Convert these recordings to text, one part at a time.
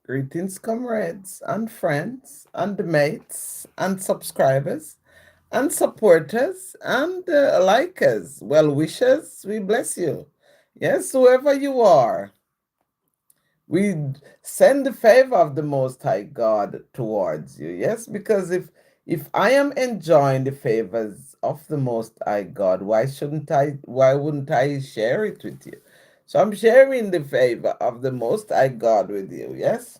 Greetings, comrades and friends and mates and subscribers and supporters and likers, well wishers. We bless you. Yes, whoever you are, we send the favor of the Most High God towards you. Yes, because if I am enjoying the favors of the Most High God, why shouldn't I? Why wouldn't I share it with you? So I'm sharing the favor of the Most High God with you. Yes.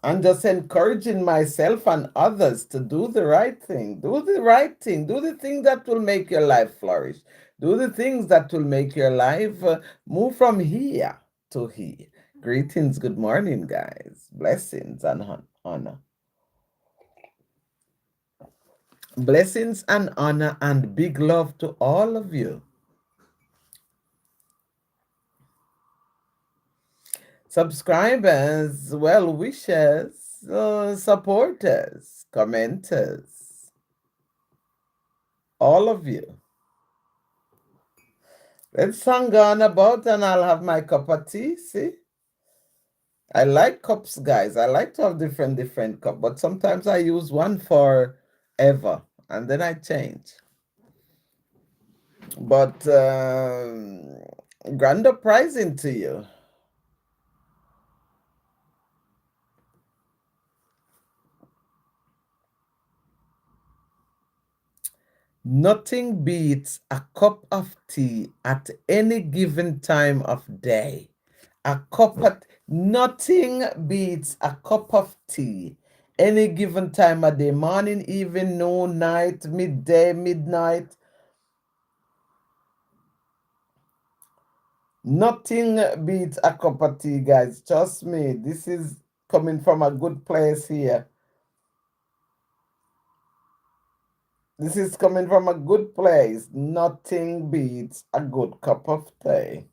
I'm just encouraging myself and others to do the right thing. Do the right thing. Do the thing that will make your life flourish. Do the things that will make your life move from here to here. Greetings. Good morning, guys. Blessings and honor. Blessings and honor and big love to all of you. Subscribers, well wishers, supporters, commenters, all of you. Let's hang on about and I'll have my cup of tea. See? I like cups, guys. I like to have different cups, but sometimes I use one for ever and then I change. But grand uprising to you. Nothing beats a cup of tea at any given time of day. Nothing beats a cup of tea any given time of day, morning, evening, noon, night, midday, midnight. Nothing beats a cup of tea, guys. Trust me, this is coming from a good place here. This is coming from a good place. Nothing beats a good cup of tea.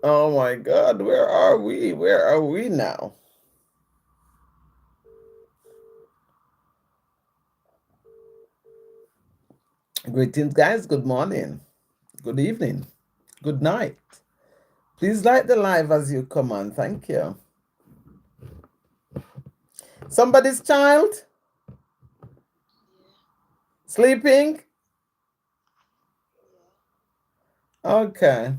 Oh my God, where are we? Where are we now? Greetings, guys. Good morning, good evening, good night. Please like the live as you come on. Thank you. Somebody's child? Sleeping? Okay.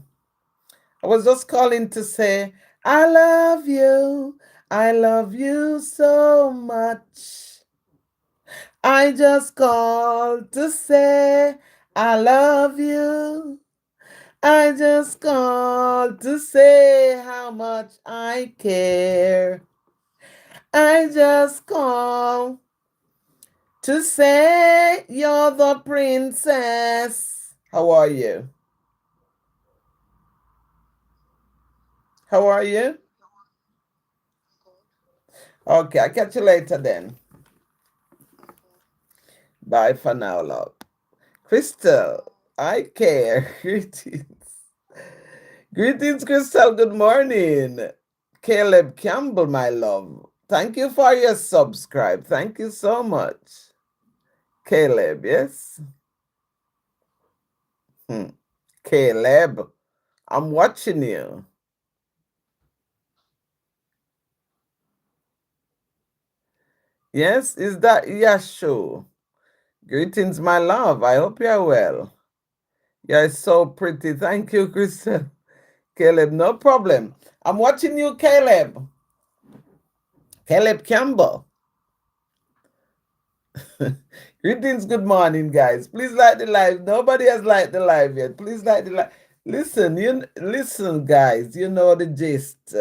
I was just calling to say, I love you. I love you so much. I just called to say, I love you. I just called to say how much I care. I just called to say you're the princess. How are you? How are you? Okay, I'll catch you later then. Bye for now, love. Crystal, I care. Greetings. Greetings, Crystal. Good morning. Caleb Campbell, my love. Thank you for your subscribe. Thank you so much. Caleb, yes? Caleb, I'm watching you. Yes, is that Yashu? Greetings, my love. I hope you're well. You're so pretty. Thank you, Crystal. Caleb, no problem. I'm watching you, Caleb. Caleb Campbell. Greetings, good morning, guys. Please like the live. Nobody has liked the live yet. Please like the live. Listen, guys. You know the gist.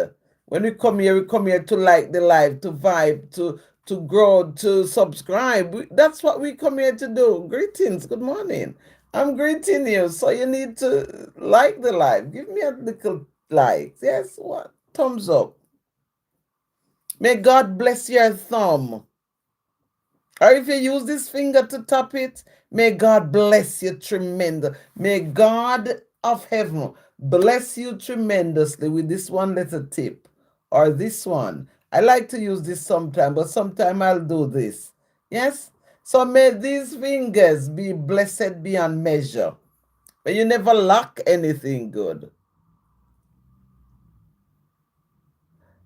When we come here to like the live, to vibe, to grow, to subscribe. That's what we come here to do. Greetings, good morning. I'm greeting you, so you need to like the live. Give me a little like. Yes, what? Thumbs up. May God bless your thumb. Or if you use this finger to tap it, may God bless you tremendous. May God of heaven bless you tremendously with this one little tip. Or this one. I like to use this sometime, but sometime I'll do this. Yes? So may these fingers be blessed beyond measure. May you never lack anything good.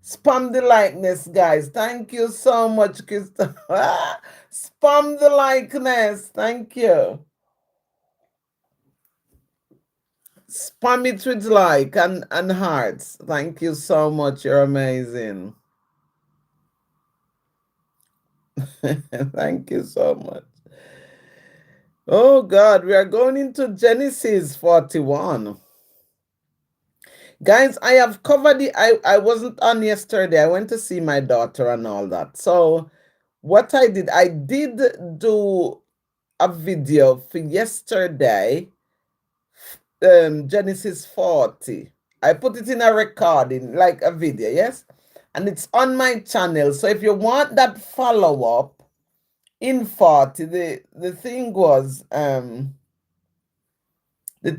Spam the likeness, guys. Thank you so much, Krista. Spam the likeness. Thank you. Spam it with like and hearts. Thank you so much. You're amazing. Thank you so much. Oh God, we are going into Genesis 41. Guys, I have covered it. I wasn't on yesterday. I went to see my daughter and all that. So what I did do a video for yesterday, Genesis 40. I put it in a recording, like a video, yes? And it's on my channel. So if you want that follow-up in 40, the thing was, the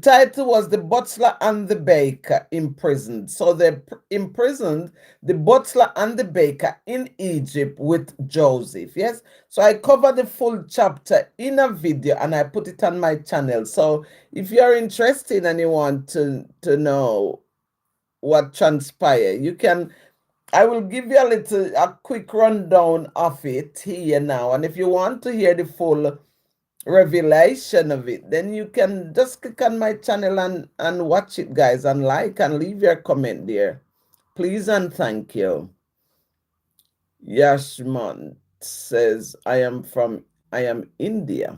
title was The Butler and the Baker Imprisoned. So they imprisoned the butler and the baker in Egypt with Joseph. Yes. So I covered the full chapter in a video and I put it on my channel. So if you're interested and you want to know what transpired, you can. I will give you a quick rundown of it here now. And if you want to hear the full revelation of it, then you can just click on my channel and watch it, guys, and like and leave your comment there, please and thank you. Yashman says, I am India.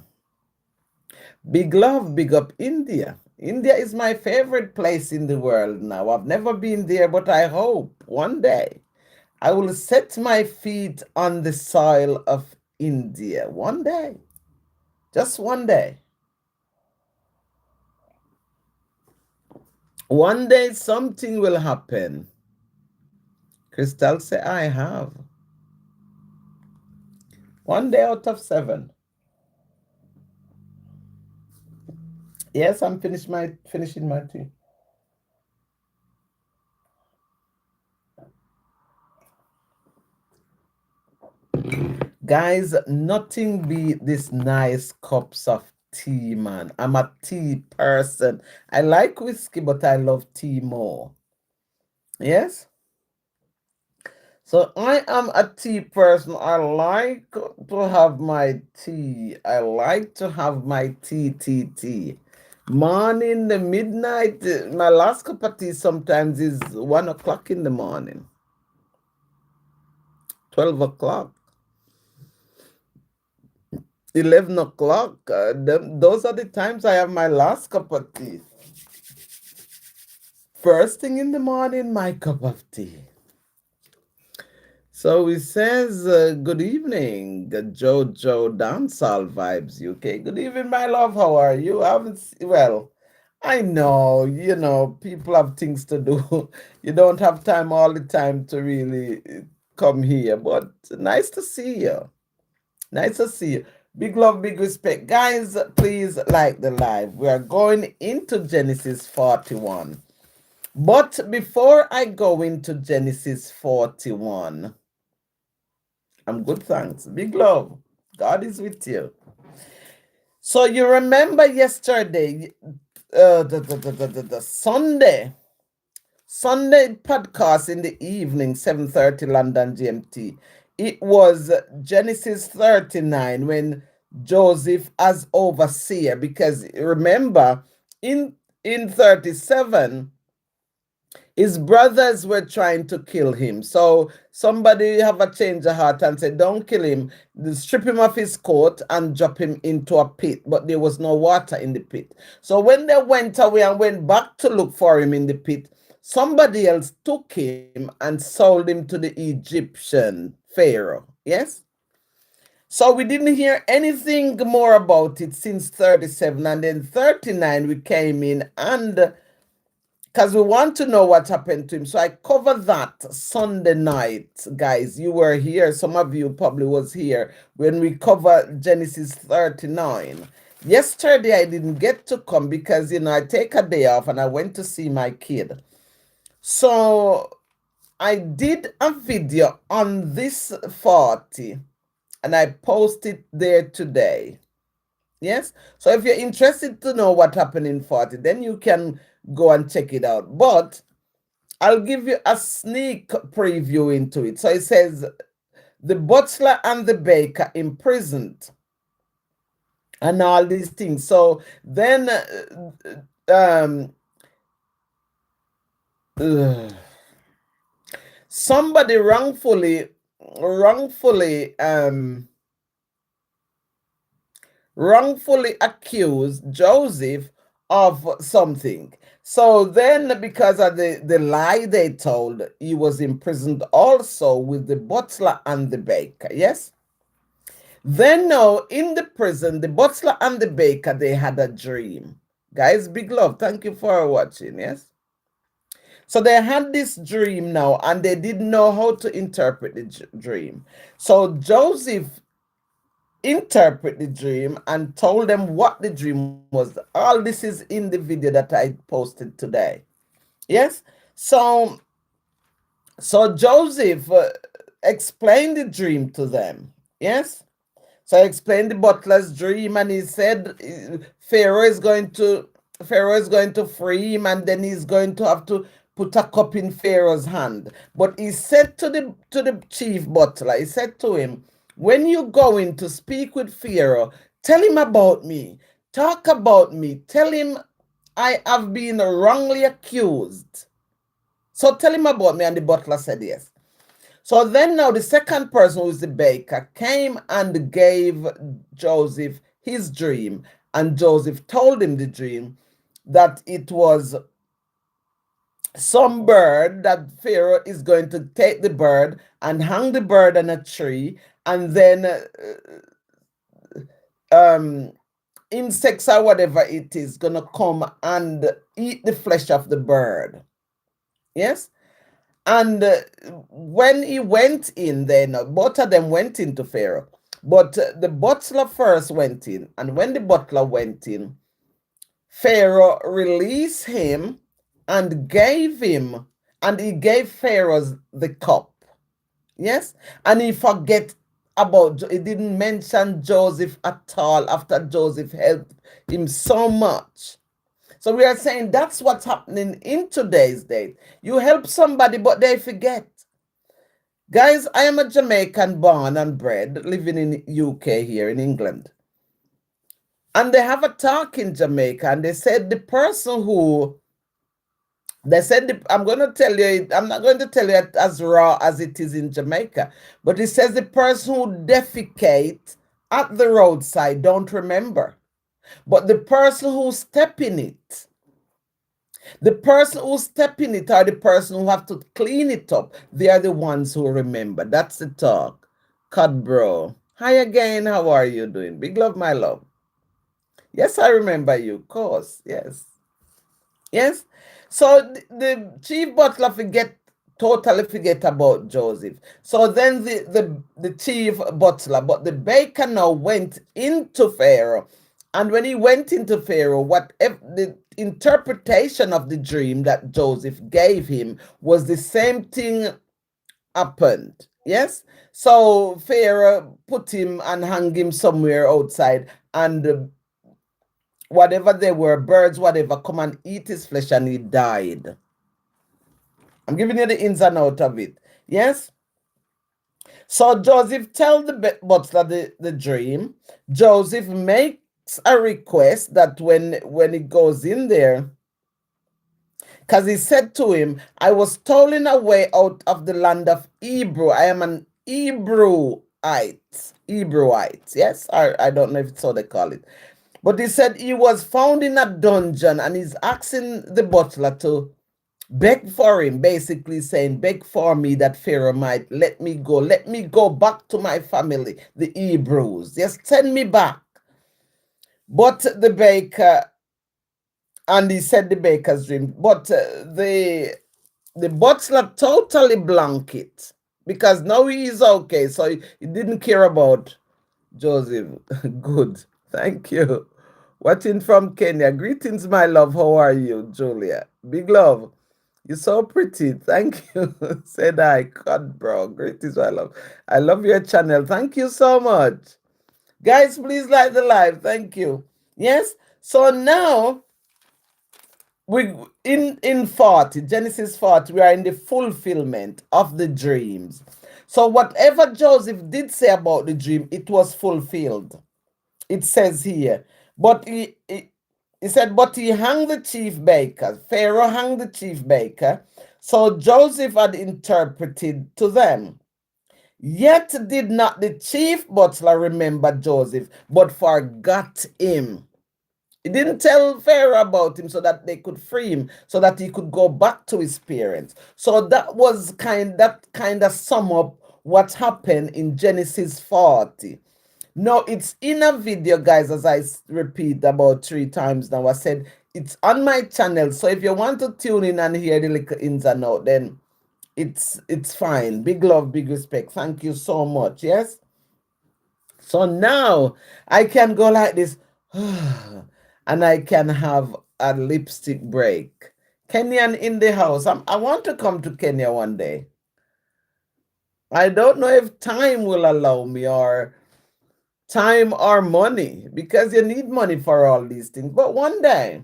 Big love, big up India. India is my favorite place in the world now. I've never been there, but I hope one day I will set my feet on the soil of India. One day. Just one day. One day something will happen. Crystal say, I have. One day out of 7. Yes, I'm finishing my tea. Guys, nothing beat this nice cups of tea, man. I'm a tea person. I like whiskey, but I love tea more. Yes? So I am a tea person. I like to have my tea. I like to have my tea. Morning, the midnight, my last cup of tea sometimes is 1 o'clock in the morning. 12 o'clock. 11 o'clock. Those are the times I have my last cup of tea. First thing in the morning, my cup of tea. So he says, good evening, Jojo Dancehall Vibes UK. Good evening, my love. How are you? Well, I know, people have things to do. You don't have time all the time to really come here, but nice to see you. Nice to see you. Big love, big respect. Guys, please like the live. We are going into Genesis 41. But before I go into Genesis 41, I'm good, thanks. Big love. God is with you. So you remember yesterday, the Sunday podcast in the evening, 7:30 London GMT. It was Genesis 39 when Joseph as overseer, because remember in 37 his brothers were trying to kill him. So somebody have a change of heart and said, don't kill him. Strip him of his coat and drop him into a pit. But there was no water in the pit. So when they went away and went back to look for him in the pit, somebody else took him and sold him to the Egyptian Pharaoh. Yes? So we didn't hear anything more about it since 37. And then 39 we came in, and because we want to know what happened to him. So I covered that Sunday night, guys. You were here. Some of you probably was here when we covered Genesis 39. Yesterday, I didn't get to come because, I take a day off and I went to see my kid. So I did a video on this 40. and I post it there today. Yes. So if you're interested to know what happened in 40, then you can go and check it out. But I'll give you a sneak preview into it. So it says the butler and the baker imprisoned and all these things. So then somebody wrongfully accused Joseph of something. So then, because of the lie they told, he was imprisoned also with the butler and the baker. Yes? Then now, in the prison, the butler and the baker, they had a dream. Guys, big love. Thank you for watching. Yes? So they had this dream now, and they didn't know how to interpret the dream. So Joseph interpret the dream and told them what the dream was. All this is in the video that I posted today. Yes. So Joseph explained the dream to them. Yes. So I explained the butler's dream, and he said Pharaoh is going to free him, and then he's going to have to put a cup in Pharaoh's hand. But he said to the chief butler, he said to him, when you go in to speak with Pharaoh, tell him about me. Talk about me. Tell him I have been wrongly accused. So tell him about me. And the butler said yes. So then now the second person, who is the baker, came and gave Joseph his dream. And Joseph told him the dream, that it was some bird, that Pharaoh is going to take the bird and hang the bird on a tree, and then insects or whatever it is gonna come and eat the flesh of the bird. Yes. And when he went in, then both of them went into Pharaoh, but the butler first went in. And when the butler went in, Pharaoh released him and he gave Pharaoh the cup. Yes. And he didn't mention Joseph at all, after Joseph helped him so much. So we are saying that's what's happening in today's day. You help somebody, but they forget. Guys, I am a Jamaican born and bred, living in UK here in England. And they have a talk in Jamaica, and they said the person who, I'm going to tell you, I'm not going to tell you it as raw as it is in Jamaica, but it says the person who defecate at the roadside don't remember. But the person who step in it, or the person who have to clean it up, they are the ones who remember. That's the talk. Cut, bro. Hi again. How are you doing? Big love, my love. Yes, I remember you. Of course. Yes. Yes. So the chief butler totally forget about Joseph. So then the chief butler, but the baker now went into Pharaoh. And when he went into Pharaoh, whatever the interpretation of the dream that Joseph gave him was the same thing happened. Yes. So Pharaoh put him and hung him somewhere outside, and whatever they were, birds, whatever, come and eat his flesh, and he died. I'm giving you the ins and out of it. Yes. So Joseph tells the butler the dream. Joseph makes a request that when he goes in there, because he said to him, I was stolen away out of the land of Hebrew. I am an Hebrewite. Yes, I don't know if it's how they call it. But he said he was found in a dungeon, and he's asking the butler to beg for him, basically saying, beg for me that Pharaoh might let me go. Let me go back to my family, the Hebrews. Just send me back. But the baker, and he said the baker's dream, but the butler totally blanked it, because now he is okay. So he didn't care about Joseph. Good. Thank you. Watching from Kenya. Greetings, my love. How are you, Julia? Big love. You're so pretty. Thank you. Said I. God, bro. Great is what I love. I love your channel. Thank you so much. Guys, please like the live. Thank you. Yes. So now we in 40, Genesis 40, we are in the fulfillment of the dreams. So whatever Joseph did say about the dream, it was fulfilled. It says here, but he said, but he hung the chief baker. Pharaoh hung the chief baker. So Joseph had interpreted to them. Yet did not the chief butler remember Joseph, but forgot him. He didn't tell Pharaoh about him so that they could free him, so that he could go back to his parents. So that kind of sum up what happened in Genesis 40. No, it's in a video, guys, as I repeat about 3 times now. I said it's on my channel. So if you want to tune in and hear the little ins and out, then it's fine. Big love, big respect. Thank you so much. Yes. So now I can go like this, and I can have a lipstick break. Kenyan in the house. I want to come to Kenya one day. I don't know if time will allow me, or time or money, because you need money for all these things. But one day,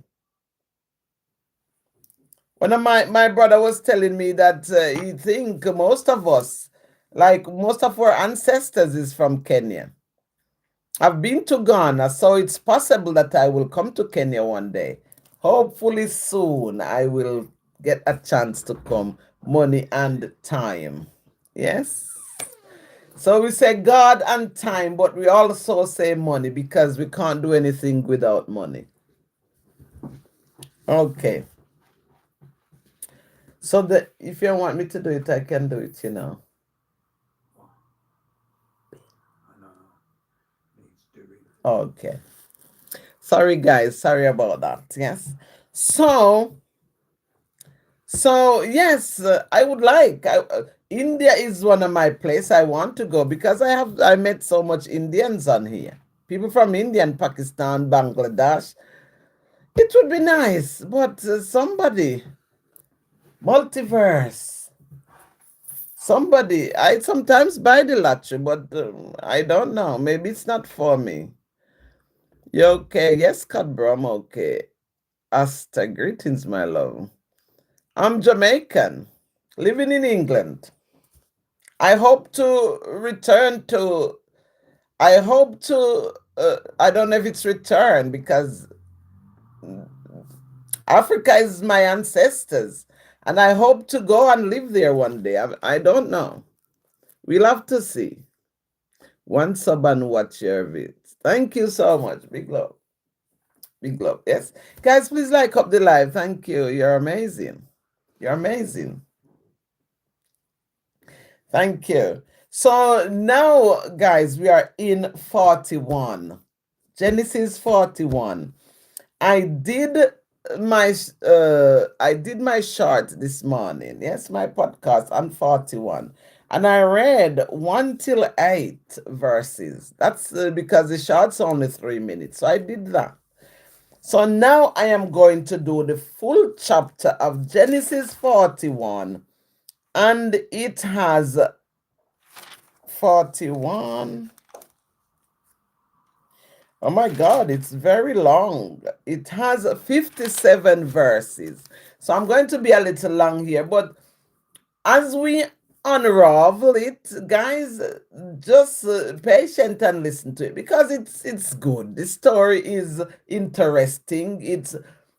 one of my brother was telling me that he think most of us, like most of our ancestors, is from Kenya. I've been to Ghana, so it's possible that I will come to Kenya one day. Hopefully soon I will get a chance to come, money and time. Yes. So we say God and time, but we also say money, because we can't do anything without money. Okay. So if you want me to do it, I can do it, you know. Okay. Sorry, guys. Sorry about that. Yes. So yes, I would like. India is one of my places I want to go, because I met so much Indians on here. People from India and Pakistan, Bangladesh. It would be nice, but somebody, multiverse, somebody. I sometimes buy the lottery, but I don't know. Maybe it's not for me. You okay? Yes, Cadbro, I'm okay. Asta, greetings, my love. I'm Jamaican, living in England. I hope to return to, I hope to, I don't know if it's return, because Africa is my ancestors, and I hope to go and live there one day. I don't know. We'll have to see. One sub and watch your vids. Thank you so much. Big love. Big love. Yes. Guys, please like up the live. Thank you. You're amazing. You're amazing. Thank you. So now, guys, we are in 41. Genesis 41. I did my short this morning. Yes, my podcast on 41. And I read 1 till 8 verses. That's because the short's only 3 minutes. So I did that. So now I am going to do the full chapter of Genesis 41. And it has 41. Oh my God, it's very long. It has 57 verses. So I'm going to be a little long here, but as we unravel it, guys, just patient and listen to it, because it's good. The story is interesting.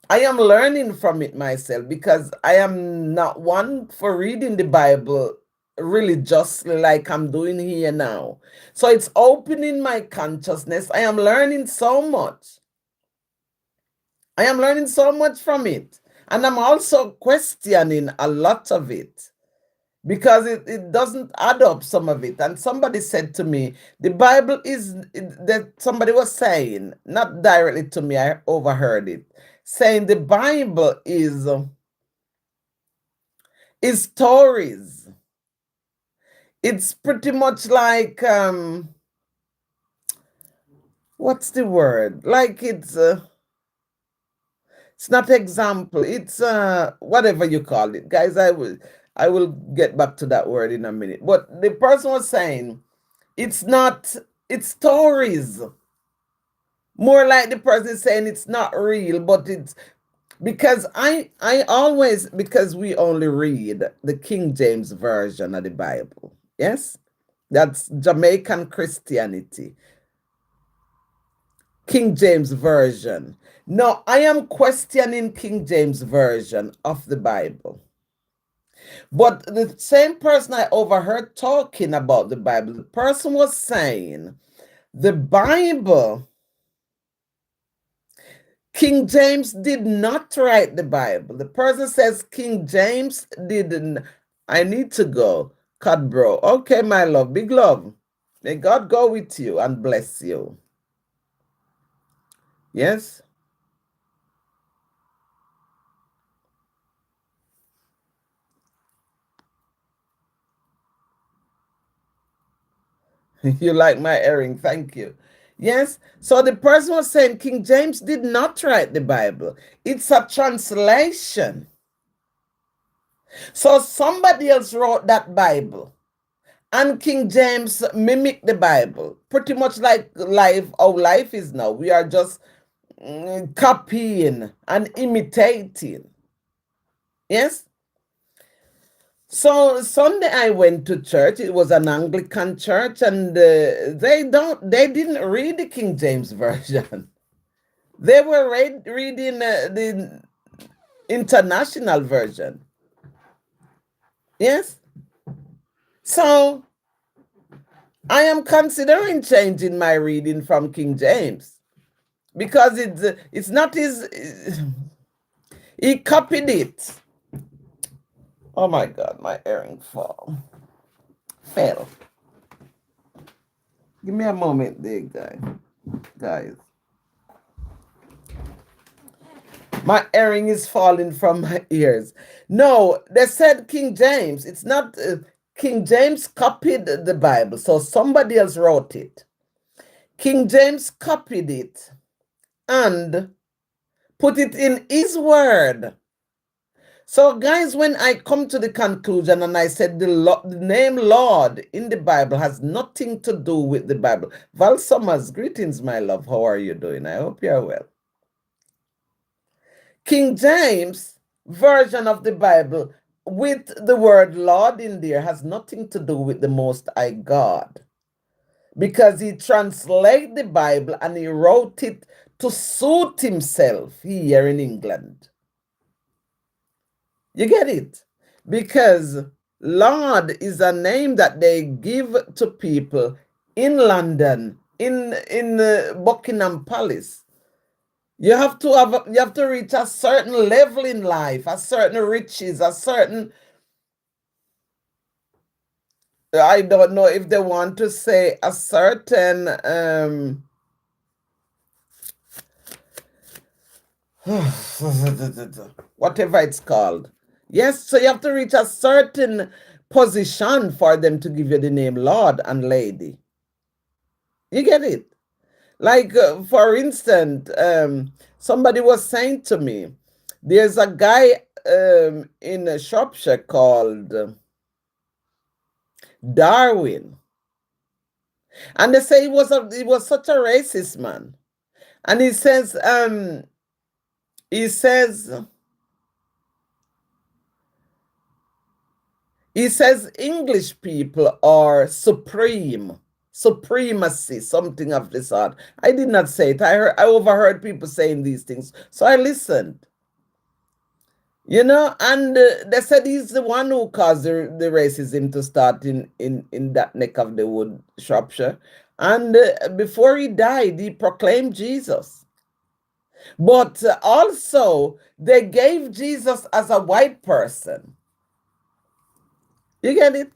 I am learning from it myself, because I am not one for reading the Bible religiously like I'm doing here now. So it's opening my consciousness. I am learning so much. I am learning so much from it. And I'm also questioning a lot of it, because it doesn't add up, some of it. And somebody said to me, the Bible is, that somebody was saying, not directly to me, I overheard it, saying the Bible is stories. It's pretty much like, what's the word? Like it's It's not example. It's whatever you call it, guys. I will get back to that word in a minute. But the person was saying it's not. It's stories. More like the person saying it's not real, but it's because I always, because we only read the King James version of the Bible. Yes, that's Jamaican Christianity. King James version. No, I am questioning King James version of the Bible. But the same person I overheard talking about the Bible, the person was saying the Bible, King James did not write the Bible. The person says King James didn't. I need to go. Cut, bro. Okay, my love. Big love. May God go with you and bless you. Yes? You like my earring. Thank you. Yes. So the person was saying King James did not write the Bible. It's a translation. So somebody else wrote that Bible. And King James mimicked the Bible. Pretty much like life, how life is now. We are just copying and imitating. Yes? So Sunday I went to church. It was an Anglican church, and they didn't read the King James version. They were reading the international version. Yes. So I am considering changing my reading from King James because it's not his. He copied it. Oh my God, my earring fell. Give me a moment there, guys. My earring is falling from my ears. No, they said King James. It's not King James copied the Bible, so somebody else wrote it. King James copied it and put it in his word. So, guys, when I come to the conclusion and I said the name Lord in the Bible has nothing to do with the Bible. Val Summers, greetings, my love. How are you doing? I hope you're well. King James version of the Bible with the word Lord in there has nothing to do with the Most High God, because he translated the Bible and he wrote it to suit himself here in England. You get it? Because Lord is a name that they give to people in London, in Buckingham Palace. You have to reach a certain level in life, a certain riches, a certain, I don't know if they want to say a certain whatever it's called. Yes, so you have to reach a certain position for them to give you the name Lord and Lady. You get it? Like, for instance, somebody was saying to me, there's a guy in Shropshire called Darwin. And they say he was such a racist man. And he says English people are supremacy, something of the sort. I did not say it. I overheard people saying these things, so I listened. And they said he's the one who caused the racism to start in that neck of the wood, Shropshire. And before he died, he proclaimed Jesus. But also, they gave Jesus as a white person. You get it?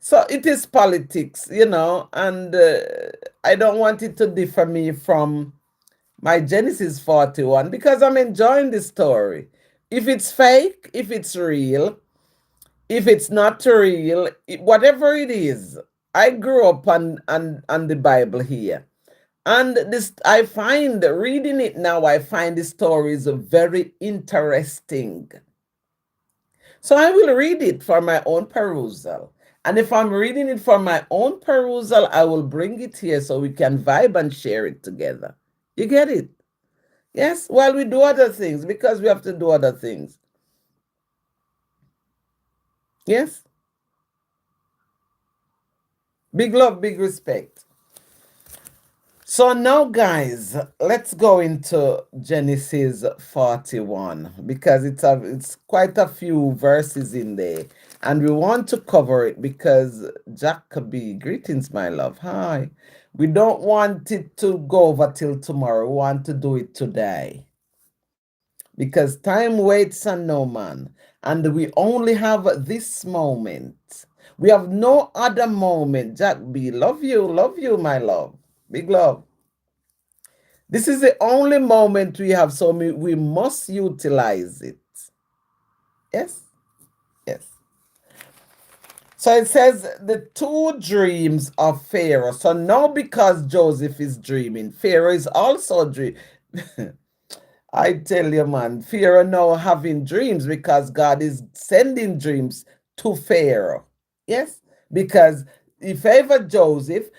So it is politics, and I don't want it to differ me from my Genesis 41 because I'm enjoying the story. If it's fake, if it's real, if it's not real, whatever it is, I grew up on the Bible here. And this, I find reading it now, I find the stories very interesting. So I will read it for my own perusal. And if I'm reading it for my own perusal, I will bring it here so we can vibe and share it together. You get it? Yes? While we do other things, because we have to do other things. Yes? Big love, big respect. So now, guys, let's go into Genesis 41 because it's quite a few verses in there, and we want to cover it because Jacoby, greetings, my love. Hi. We don't want it to go over till tomorrow. We want to do it today because time waits on no man, and we only have this moment. We have no other moment. Jack B, love you, my love. Big love. This is the only moment we have, so we must utilize it. Yes? Yes. So it says the two dreams of Pharaoh. So now because Joseph is dreaming, Pharaoh is also dreaming. I tell you, man, Pharaoh now having dreams because God is sending dreams to Pharaoh. Yes? Because if ever Joseph,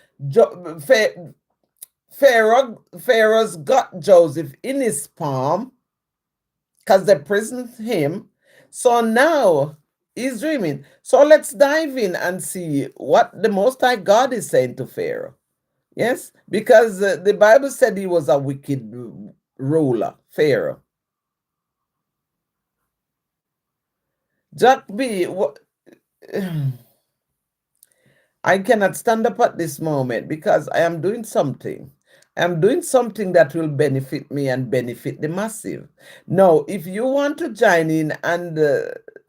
Pharaoh's got Joseph in his palm because they prisoned him. So now he's dreaming. So let's dive in and see what the Most High God is saying to Pharaoh. Yes, because the Bible said he was a wicked ruler, Pharaoh. Jack B, what? I cannot stand up at this moment because I am doing something. I'm doing something that will benefit me and benefit the massive. Now, if you want to join in and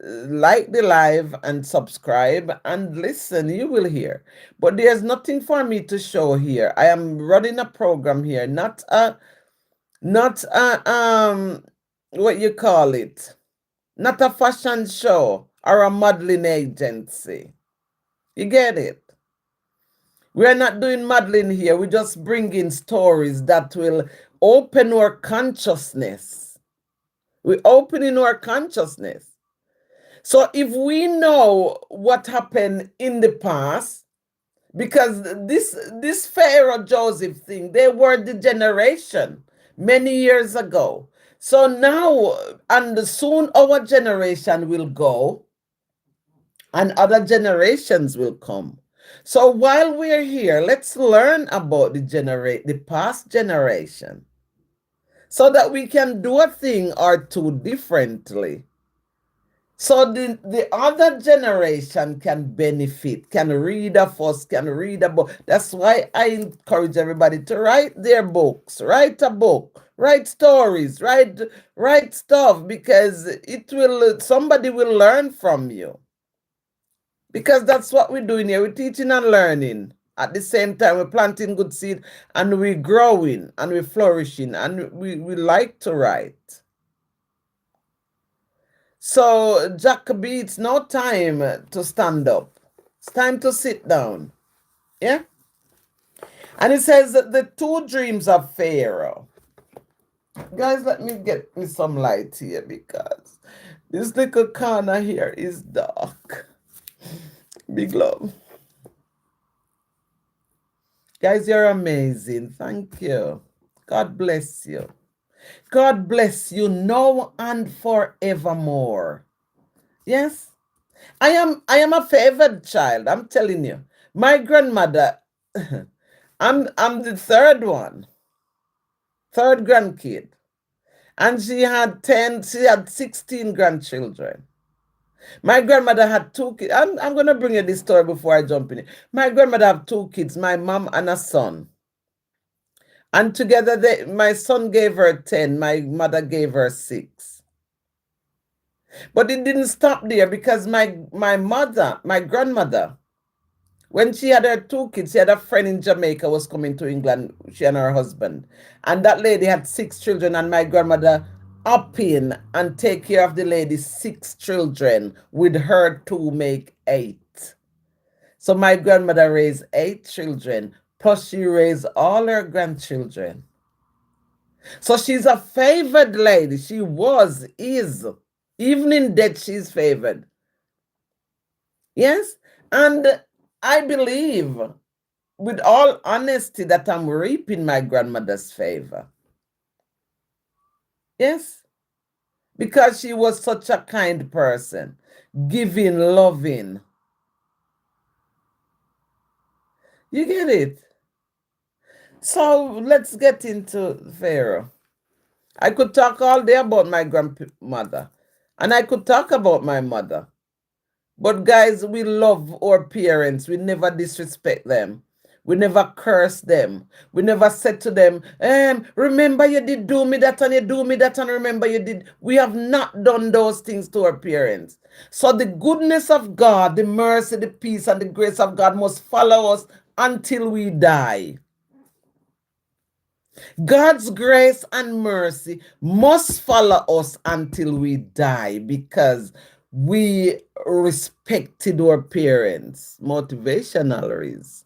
like the live and subscribe and listen, you will hear. But there's nothing for me to show here. I am running a program here, not a what you call it, not a fashion show or a modeling agency. You get it? We're not doing modeling here. We just bring in stories that will open our consciousness. We're opening our consciousness. So if we know what happened in the past, because this Pharaoh Joseph thing, they were the generation many years ago. So now, and soon our generation will go, and other generations will come. So while we're here, let's learn about the past generation so that we can do a thing or two differently. So the other generation can benefit, can read a fuss, can read a book. That's why I encourage everybody to write their books, write a book, write stories, write stuff, because somebody will learn from you. Because that's what we're doing here. We're teaching and learning. At the same time, we're planting good seed and we're growing and we're flourishing and we like to write. So, Jacoby, it's no time to stand up. It's time to sit down. Yeah? And it says that the two dreams of Pharaoh. Guys, let me get me some light here because this little corner here is dark. Big love. Guys, you're amazing. Thank you. God bless you. God bless you now and forevermore. Yes? I am a favored child. I'm telling you. My grandmother, I'm the third one. Third grandkid. And she had 16 grandchildren. My grandmother had two kids. I'm going to bring you this story before I jump in it. My grandmother had two kids, my mom and a son. And together, my son gave her 10, my mother gave her 6. But it didn't stop there because my grandmother, when she had her two kids, she had a friend in Jamaica was coming to England, she and her husband. And that lady had 6 children, and my grandmother up in and take care of the lady's 6 children with her to make 8. So my grandmother raised 8 children Plus, she raised all her grandchildren. So she's a favored lady. She was, is. Even in death, she's favored. Yes? And I believe, with all honesty, that I'm reaping my grandmother's favor. Yes? Because she was such a kind person, giving, loving. You get it? So let's get into Pharaoh. I could talk all day about my grandmother, and I could talk about my mother. But guys, we love our parents. We never disrespect them. We never curse them. We never said to them, remember you did do me that and you do me that and remember you did. We have not done those things to our parents. So the goodness of God, the mercy, the peace, and the grace of God must follow us until we die. God's grace and mercy must follow us until we die because we respected our parents. Motivational is.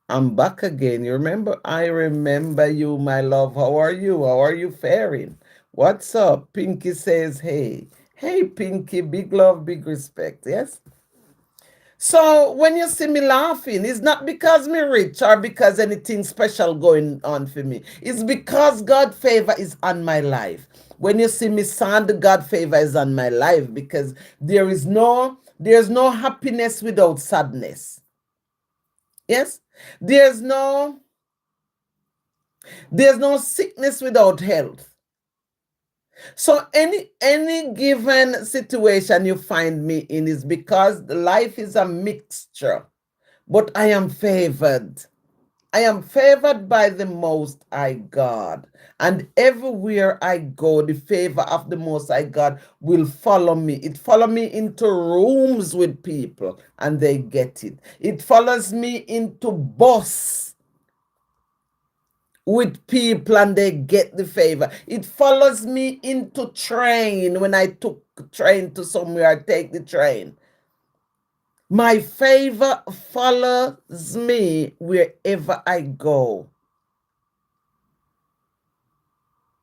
I'm back again. You remember? I remember you, my love. How are you? How are you faring? What's up? Pinky says, hey. Hey, Pinky, big love, big respect. Yes? So when you see me laughing, it's not because me rich or because anything special going on for me. It's because God's favor is on my life. When you see me sad, God's favor is on my life because there's no happiness without sadness. Yes? There's no sickness without health. So any given situation you find me in is because life is a mixture. But I am favored. I am favored by the Most High God. And everywhere I go, the favor of the Most High God will follow me. It follows me into rooms with people and they get it. It follows me into bus with people and they get the favor. It follows me into train. When I took train to somewhere, I take the train. My favor follows me wherever I go.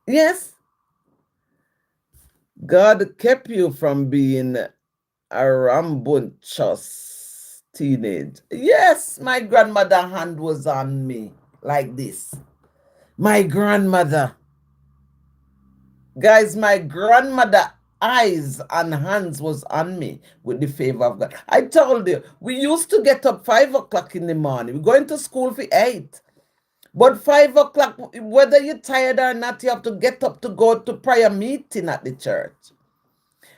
Yes, God kept you from being a rambunctious teenage. Yes, my grandmother hand was on me like this. My grandmother. Guys, my grandmother eyes and hands was on me with the favor of God. I told you, we used to get up 5 o'clock in the morning. We're going to school for 8. But 5 o'clock, whether you're tired or not, you have to get up to go to prayer meeting at the church.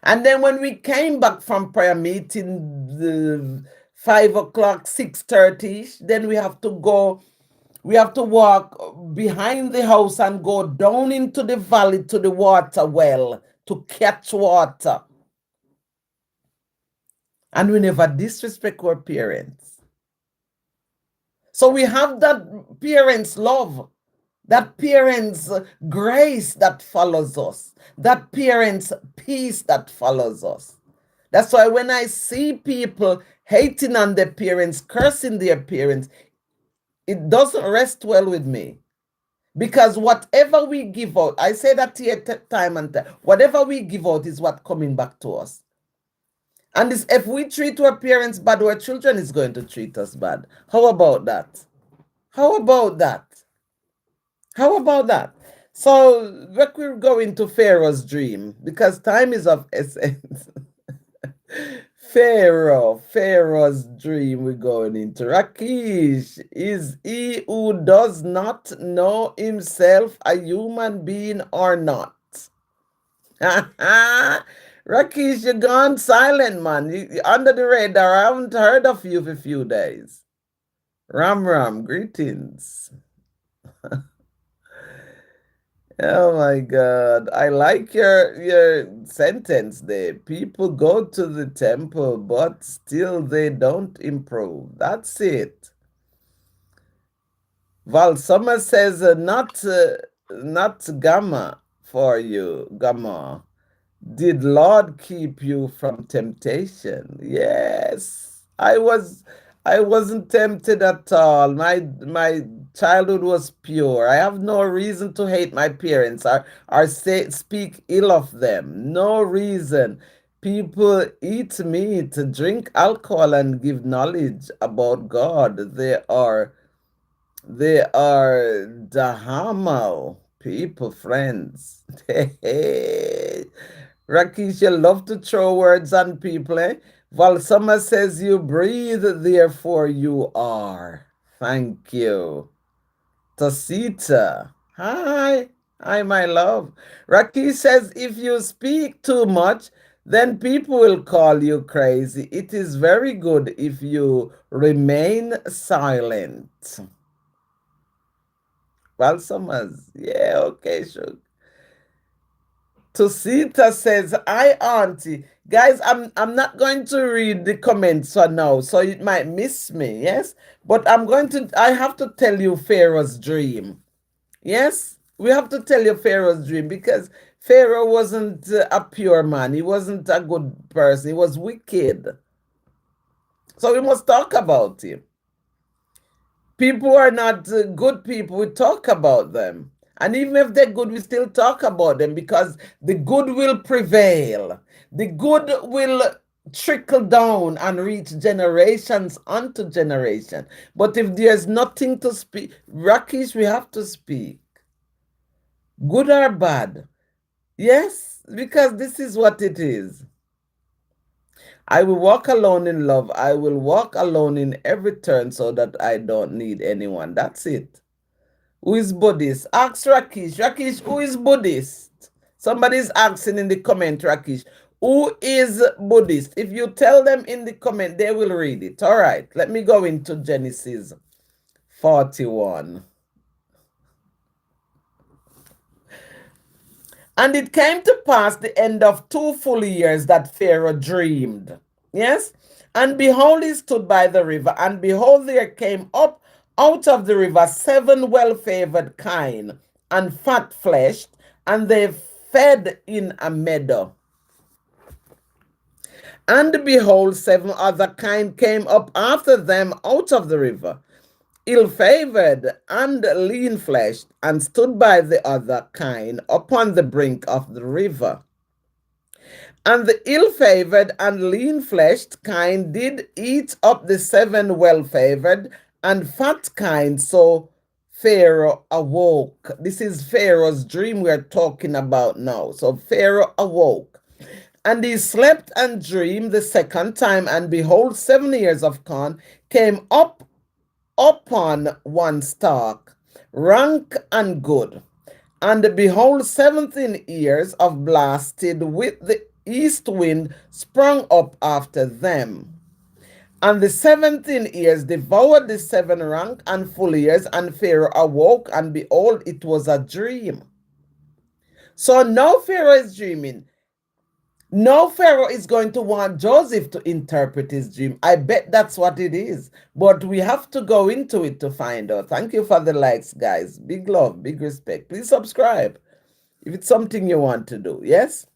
And then when we came back from prayer meeting, 5 o'clock, 6:30, then we have to walk behind the house and go down into the valley to the water well to catch water. And we never disrespect our parents. So we have that parents' love, that parents' grace that follows us, that parents' peace that follows us. That's why when I see people hating on their parents, cursing their parents, it doesn't rest well with me. Because whatever we give out, I say that here time and time, whatever we give out is what coming back to us. And this, if we treat our parents bad, our children is going to treat us bad. How about that? How about that? How about that? So we're going to Pharaoh's dream because time is of essence. Pharaoh's dream we're going into. Rakesh, is he who does not know himself a human being or not? Rakesh, you're gone silent, man. You're under the radar. I haven't heard of you for a few days. Ram, greetings. Oh my God. I like your sentence there. People go to the temple, but still they don't improve. That's it. Val Summer says not Gamma for you, Gamma. Did Lord keep you from temptation? Yes. I wasn't tempted at all. My childhood was pure. I have no reason to hate my parents or speak ill of them. No reason. People eat meat, drink alcohol, and give knowledge about God. They are Dahamo people, friends. Rakesh, you love to throw words on people, eh? Valsama says you breathe, therefore you are. Thank you. Tasita. Hi. Hi, my love. Rakesh says if you speak too much, then people will call you crazy. It is very good if you remain silent. Balsamas. Yeah, okay, sure. Tosita says, "Hi, Auntie. Guys, I'm not going to read the comments for now, so it might miss me, yes? But I have to tell you Pharaoh's dream. Yes? We have to tell you Pharaoh's dream because Pharaoh wasn't a pure man. He wasn't a good person. He was wicked. So we must talk about him. People who are not good people, we talk about them. And even if they're good, we still talk about them because the good will prevail. The good will trickle down and reach generations unto generation. But if there's nothing to speak, Rakesh, we have to speak. Good or bad. Yes, because this is what it is. I will walk alone in love. I will walk alone in every turn so that I don't need anyone. That's it. Who is Buddhist? Ask Rakesh. Rakesh, who is Buddhist? Somebody's asking in the comment, Rakesh. Who is Buddhist? If you tell them in the comment, they will read it. All right, let me go into Genesis 41. And it came to pass the end of 2 full years that Pharaoh dreamed. Yes? And behold, he stood by the river, and behold, there came up out of the river 7 well-favored kine and fat-fleshed, and they fed in a meadow. And behold, 7 other kine came up after them out of the river, ill-favored and lean-fleshed, and stood by the other kine upon the brink of the river. And the ill-favored and lean-fleshed kine did eat up the 7 well-favored and fat kine, so Pharaoh awoke. This is Pharaoh's dream we're talking about now. So Pharaoh awoke. And he slept and dreamed the second time, and behold, 7 years of corn came up upon one stalk, rank and good. And behold, 17 years of blasted with the east wind sprung up after them. And the 17 years devoured the 7 rank and full years, and Pharaoh awoke, and behold, it was a dream. So now Pharaoh is dreaming. No, Pharaoh is going to want Joseph to interpret his dream. I bet that's what it is. But we have to go into it to find out. Thank you for the likes, guys. Big love, big respect. Please subscribe if it's something you want to do. Yes?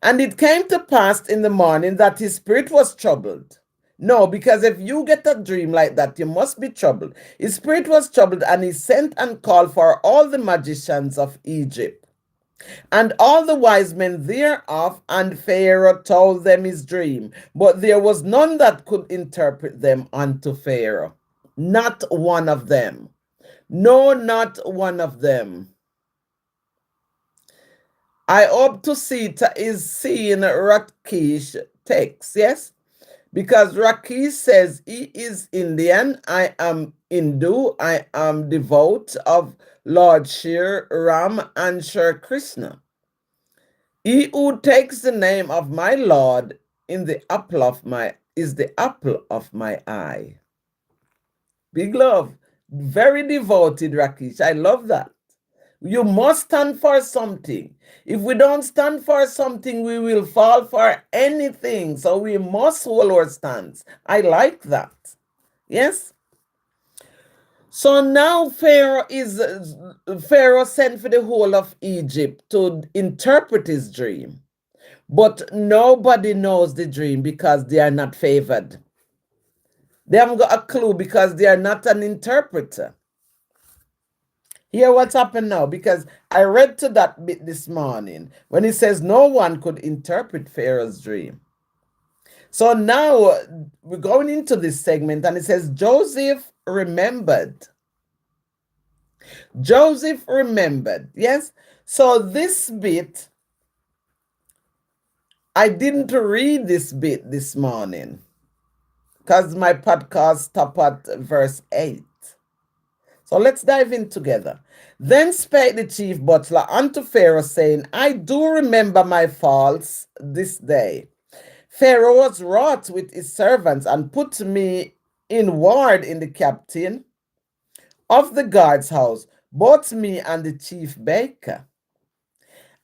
And it came to pass in the morning that his spirit was troubled. No, because if you get a dream like that, you must be troubled. His spirit was troubled, and he sent and called for all the magicians of Egypt and all the wise men thereof, and Pharaoh told them his dream. But there was none that could interpret them unto Pharaoh. Not one of them. No, not one of them. I hope to see is seeing Rakesh text, yes? Because Rakesh says he is Indian, I am Hindu, I am devout of Lord Shri Ram and Shri Krishna. He who takes the name of my Lord in the apple of my is the apple of my eye. Big love. Very devoted, Rakesh. I love that. You must stand for something. If we don't stand for something, we will fall for anything. So we must hold our stance. I like that. Yes? So now Pharaoh sent for the whole of Egypt to interpret his dream. But nobody knows the dream because they are not favored. They haven't got a clue because they are not an interpreter. Hear what's happened now, because I read to that bit this morning when it says no one could interpret Pharaoh's dream. So now we're going into this segment and it says Joseph remembered. Joseph remembered. Yes. So this bit, I didn't read this bit this morning because my podcast stopped at verse 8. So let's dive in together. Then spake the chief butler unto Pharaoh, saying, I do remember my faults this day. Pharaoh was wroth with his servants and put me in ward in the captain of the guard's house, both me and the chief baker.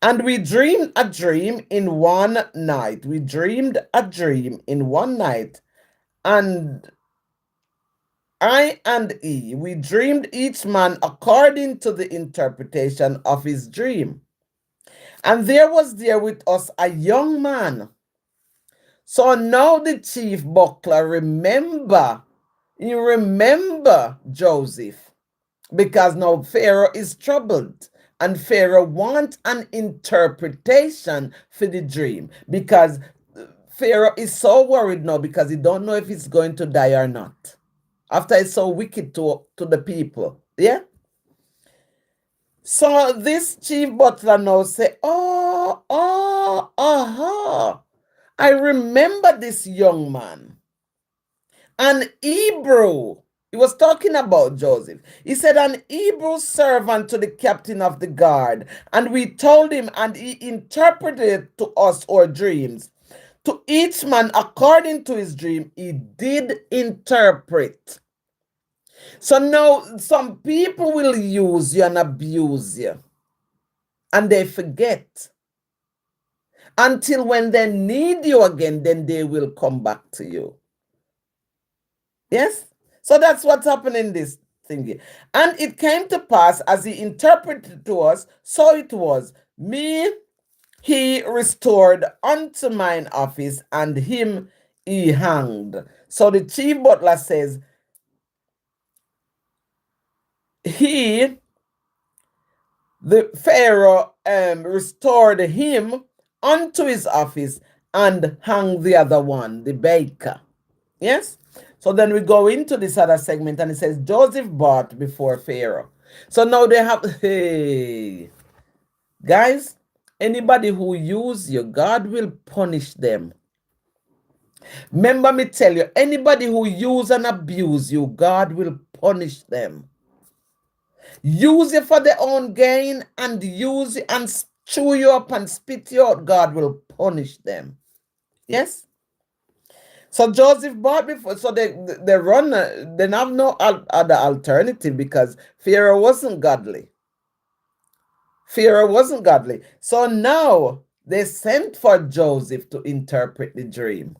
And we dreamed a dream in one night. We dreamed a dream in one night. And I and he, we dreamed each man according to the interpretation of his dream. And there was there with us a young man. So now the chief buckler you remember Joseph, because now Pharaoh is troubled and Pharaoh wants an interpretation for the dream, because Pharaoh is so worried now because he don't know if he's going to die or not after it's so wicked to the people. Yeah. So this chief butler now say, I remember this young man. An Hebrew. He was talking about Joseph. He said, an Hebrew servant to the captain of the guard. And we told him, and he interpreted to us our dreams. To each man according to his dream, he did interpret. So now some people will use you and abuse you, and they forget. Until when they need you again, then they will come back to you. Yes? So that's what's happening in this thing here. And it came to pass as he interpreted to us, so it was. Me he restored unto mine office, and him he hanged. So the chief butler says, the Pharaoh restored him unto his office and hung the other one, the baker. Yes? So then we go into this other segment and it says, Joseph brought before Pharaoh. So now they have, hey, guys, anybody who use you, God will punish them. Remember me tell you, anybody who use and abuse you, God will punish them. Use it for their own gain and use it and chew you up and spit you out, God will punish them. Yes? So Joseph bought before, so they run, they have no other alternative because Pharaoh wasn't godly. Pharaoh wasn't godly. So now they sent for Joseph to interpret the dream.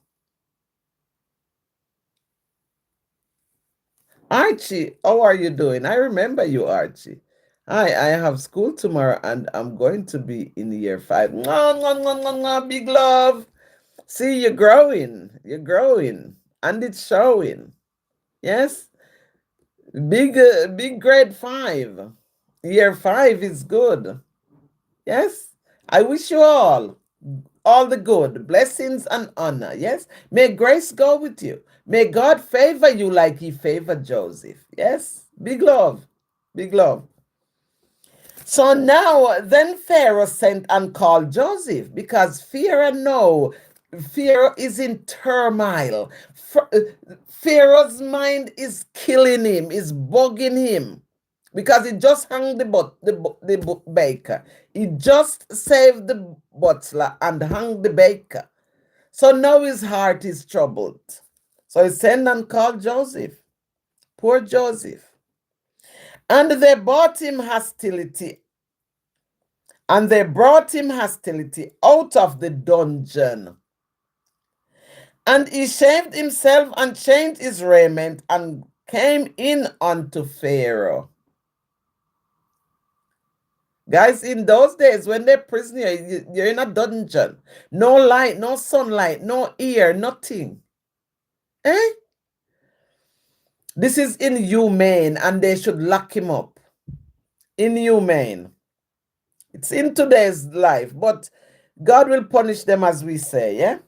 Archie, how are you doing? I remember you, Archie. I have school tomorrow and I'm going to be in year 5. Big love. See, you're growing. You're growing. And it's showing. Yes? Big grade 5. Year 5 is good. Yes? I wish you all the good, blessings and honor. Yes? May grace go with you. May God favor you like he favored Joseph. Yes? Big love. Big love. So now, then Pharaoh sent and called Joseph, because Pharaoh is in turmoil. Pharaoh's mind is killing him, is bugging him, because he just hung the baker. He just saved the butler and hung the baker. So now his heart is troubled. So he sent and called Joseph. Poor Joseph. And they brought him hostility. And they brought him hostility out of the dungeon. And he shaved himself and changed his raiment and came in unto Pharaoh. Guys, in those days when they're prisoner, you're in a dungeon. No light, no sunlight, no air, nothing. Eh? This is inhumane, and they should lock him up. Inhumane. It's in today's life, but God will punish them, as we say, yeah?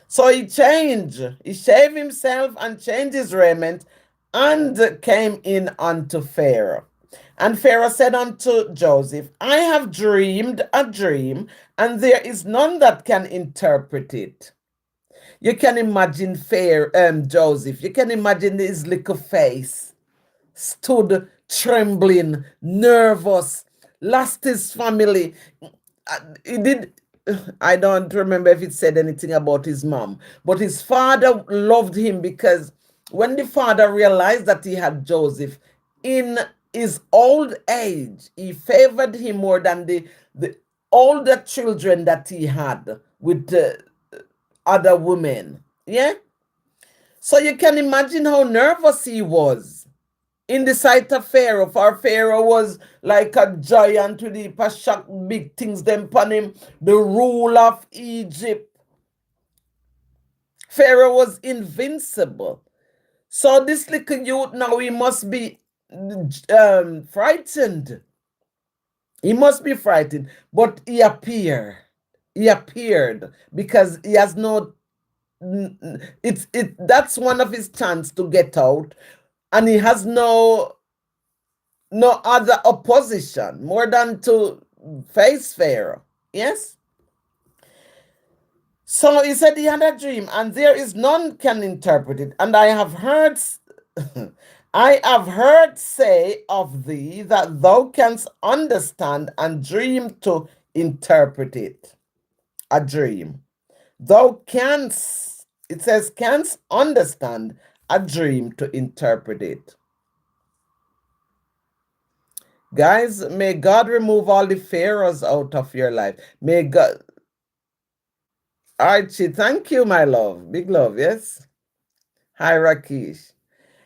So he changed. He shaved himself and changed his raiment and came in unto Pharaoh. And Pharaoh said unto Joseph, I have dreamed a dream, and there is none that can interpret it. You can imagine Joseph. You can imagine his little face. Stood trembling, nervous, lost his family. He did. I don't remember if it said anything about his mom, but his father loved him because when the father realized that he had Joseph in his old age, he favored him more than the older children that he had with other women. Yeah? So you can imagine how nervous he was in the sight of Pharaoh. For Pharaoh was like a giant with the pashak big things them upon him, the rule of Egypt. Pharaoh was invincible. So this little youth now, he must be frightened. He must be frightened, but he appeared. He appeared because he has no. That's one of his chance to get out, and he has no other opposition more than to face Pharaoh. Yes. So he said he had a dream, and there is none can interpret it. And I have heard, I have heard say of thee that thou canst understand and dream to interpret it. A dream. Thou canst, it says, canst understand a dream to interpret it. Guys, may God remove all the pharaohs out of your life. May God. Archie, thank you, my love. Big love, yes? Hi, Rakesh.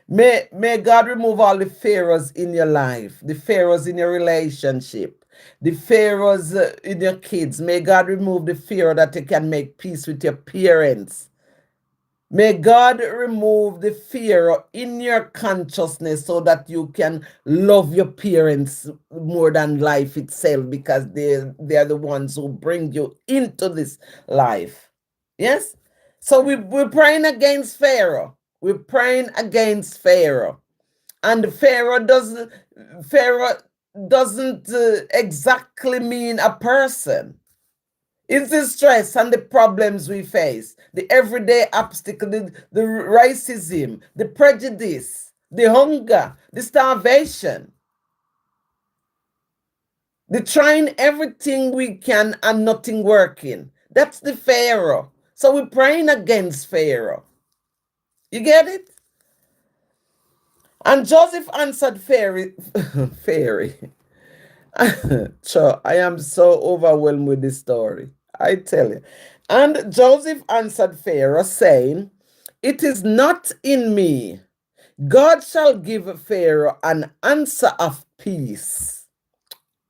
May God remove all the pharaohs in your life, the pharaohs in your relationship, the pharaohs in your kids. May God remove the pharaoh that you can make peace with your parents. May God remove the fear in your consciousness so that you can love your parents more than life itself, because they're the ones who bring you into this life. Yes? So we're praying against Pharaoh. We're praying against Pharaoh. And Pharaoh doesn't exactly mean a person. It's the stress and the problems we face, the everyday obstacle, the racism, the prejudice, the hunger, the starvation, the trying everything we can and nothing working. That's the Pharaoh. So we're praying against Pharaoh. You get it? And Joseph answered Pharaoh. So I am so overwhelmed with this story. I tell you. And Joseph answered Pharaoh, saying, it is not in me. God shall give Pharaoh an answer of peace.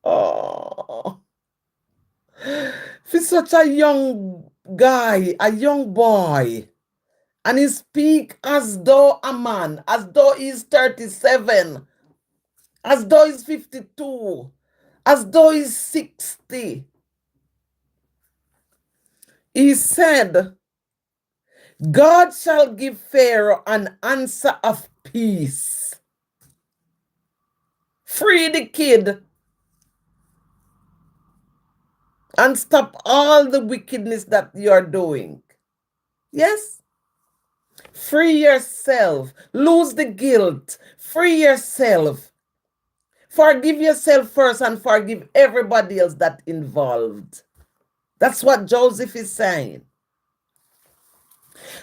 Oh, he's such a young guy, a young boy. And he speak as though a man, as though he's 37, as though he's 52, as though he's 60. He said, God shall give Pharaoh an answer of peace. Free the kid and stop all the wickedness that you're doing. Yes? Free yourself. Lose the guilt. Free yourself. Forgive yourself first and forgive everybody else that involved. That's what Joseph is saying.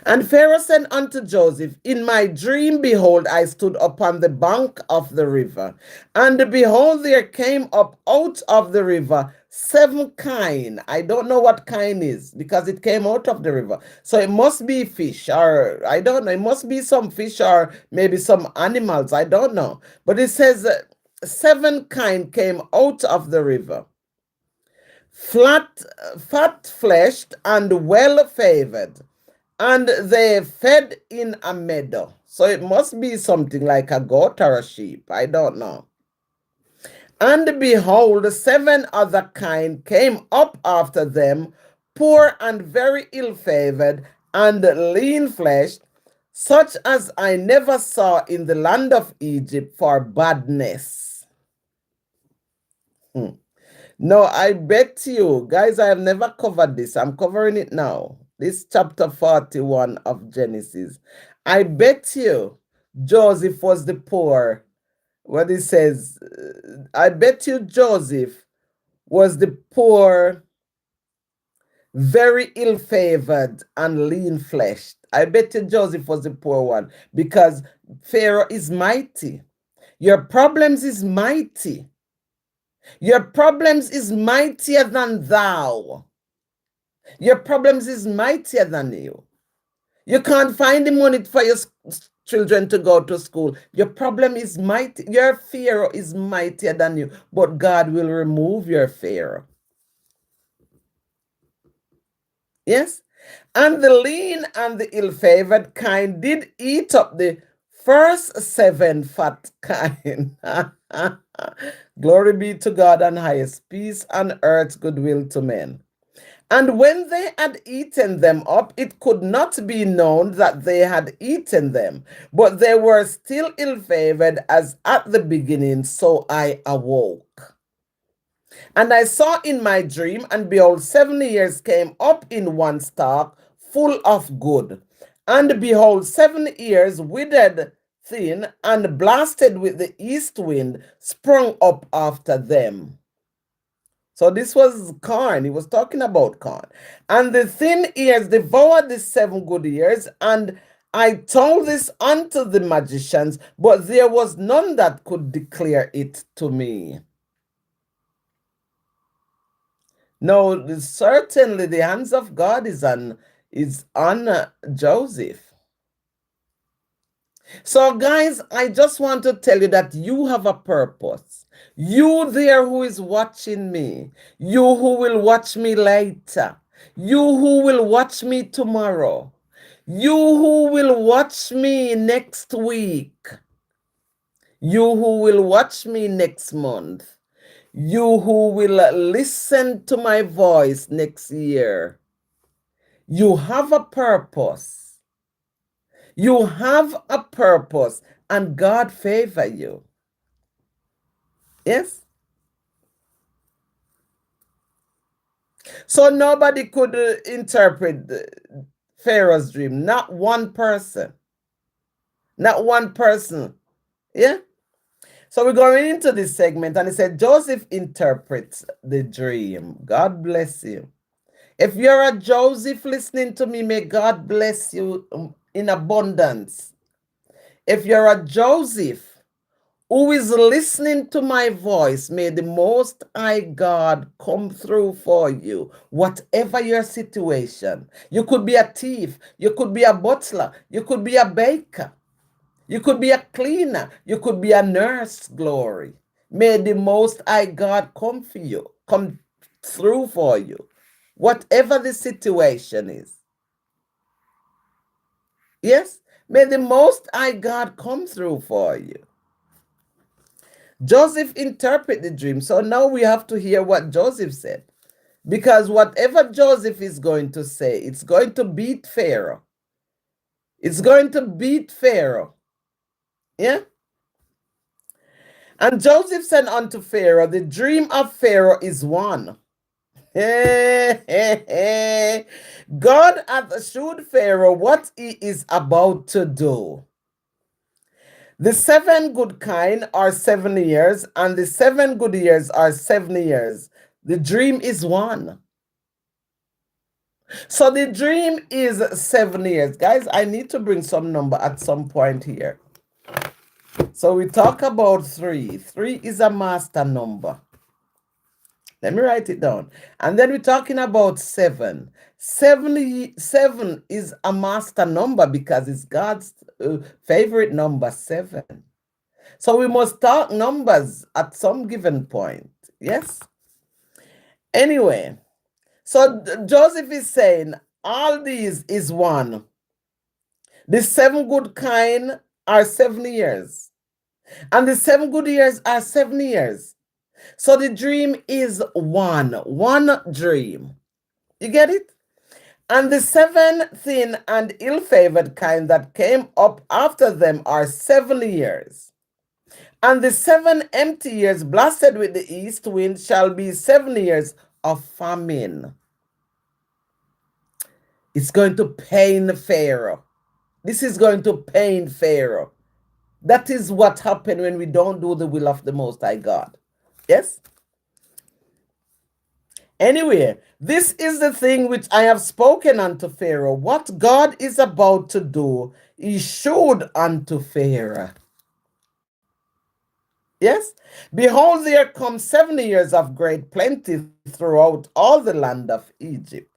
And Pharaoh said unto Joseph, in my dream, behold, I stood upon the bank of the river, and behold, there came up out of the river 7 kine. I don't know what kine is, because it came out of the river. So it must be fish, or I don't know. It must be some fish, or maybe some animals. I don't know. But it says 7 kine came out of the river, fat-fleshed and well-favored, and they fed in a meadow. So it must be something like a goat or a sheep. I don't know. And behold, 7 other kind came up after them, poor and very ill-favored, and lean-fleshed, such as I never saw in the land of Egypt for badness. No, I bet you, guys, I have never covered this. I'm covering it now. This chapter 41 of Genesis. I bet you Joseph was the poor. What it says, I bet you Joseph was the poor, very ill-favored and lean-fleshed. I bet you Joseph was the poor one because Pharaoh is mighty. Your problems is mighty. Your problems is mightier than thou. Your problems is mightier than you. You can't find the money for your children to go to school. Your problem is mighty. Your Pharaoh is mightier than you, but God will remove your Pharaoh. Yes? And the lean and the ill-favored kind did eat up the first 7 fat kind. Glory be to God and highest, peace on earth, goodwill to men. And when they had eaten them up, it could not be known that they had eaten them, but they were still ill-favored as at the beginning, so I awoke. And I saw in my dream, and behold, 7 years came up in one stalk, full of good. And behold, 7 years withered thin, and blasted with the east wind, sprung up after them. So this was corn. He was talking about corn. And the thin ears devoured the 7 good ears, and I told this unto the magicians, but there was none that could declare it to me. No, certainly the hands of God is on Joseph. So guys, I just want to tell you that you have a purpose. You there who is watching me, you who will watch me later, you who will watch me tomorrow, you who will watch me next week, you who will watch me next month, you who will listen to my voice next year. You have a purpose. You have a purpose, and God favor you. Yes? So nobody could interpret Pharaoh's dream. Not one person. Not one person. Yeah? So we're going into this segment, and it said Joseph interprets the dream. God bless you. If you're a Joseph listening to me, may God bless you in abundance. If you're a Joseph who is listening to my voice, may the Most High God come through for you, whatever your situation. You could be a thief, you could be a butler, you could be a baker, you could be a cleaner, you could be a nurse, glory. May the Most High God come for you, come through for you, whatever the situation is. Yes, may the Most High God come through for you. Joseph interpreted the dream. So now we have to hear what Joseph said. Because whatever Joseph is going to say, it's going to beat Pharaoh. It's going to beat Pharaoh. Yeah? And Joseph said unto Pharaoh, the dream of Pharaoh is one. God hath shewed Pharaoh what he is about to do. The 7 good kind are 7 years, and the 7 good years are 7 years. The dream is one. So the dream is 7 years. Guys, I need to bring some number at some point here. So we talk about 3. 3 is a master number. Let me write it down. And then we're talking about 7. 7 is a master number because it's God's favorite number, 7. So we must talk numbers at some given point. Yes? Anyway, so Joseph is saying all these is one. The 7 good kind are 70 years. And the 7 good years are 70 years. So the dream is one dream. You get it? And the 7 thin and ill-favored kind that came up after them are 70 years. And the 7 empty years blasted with the east wind shall be 7 years of famine. It's going to pain Pharaoh. This is going to pain Pharaoh. That is what happens when we don't do the will of the Most High God. Yes? Anyway, this is the thing which I have spoken unto Pharaoh. What God is about to do, he showed unto Pharaoh. Yes? Behold, there come 70 years of great plenty throughout all the land of Egypt.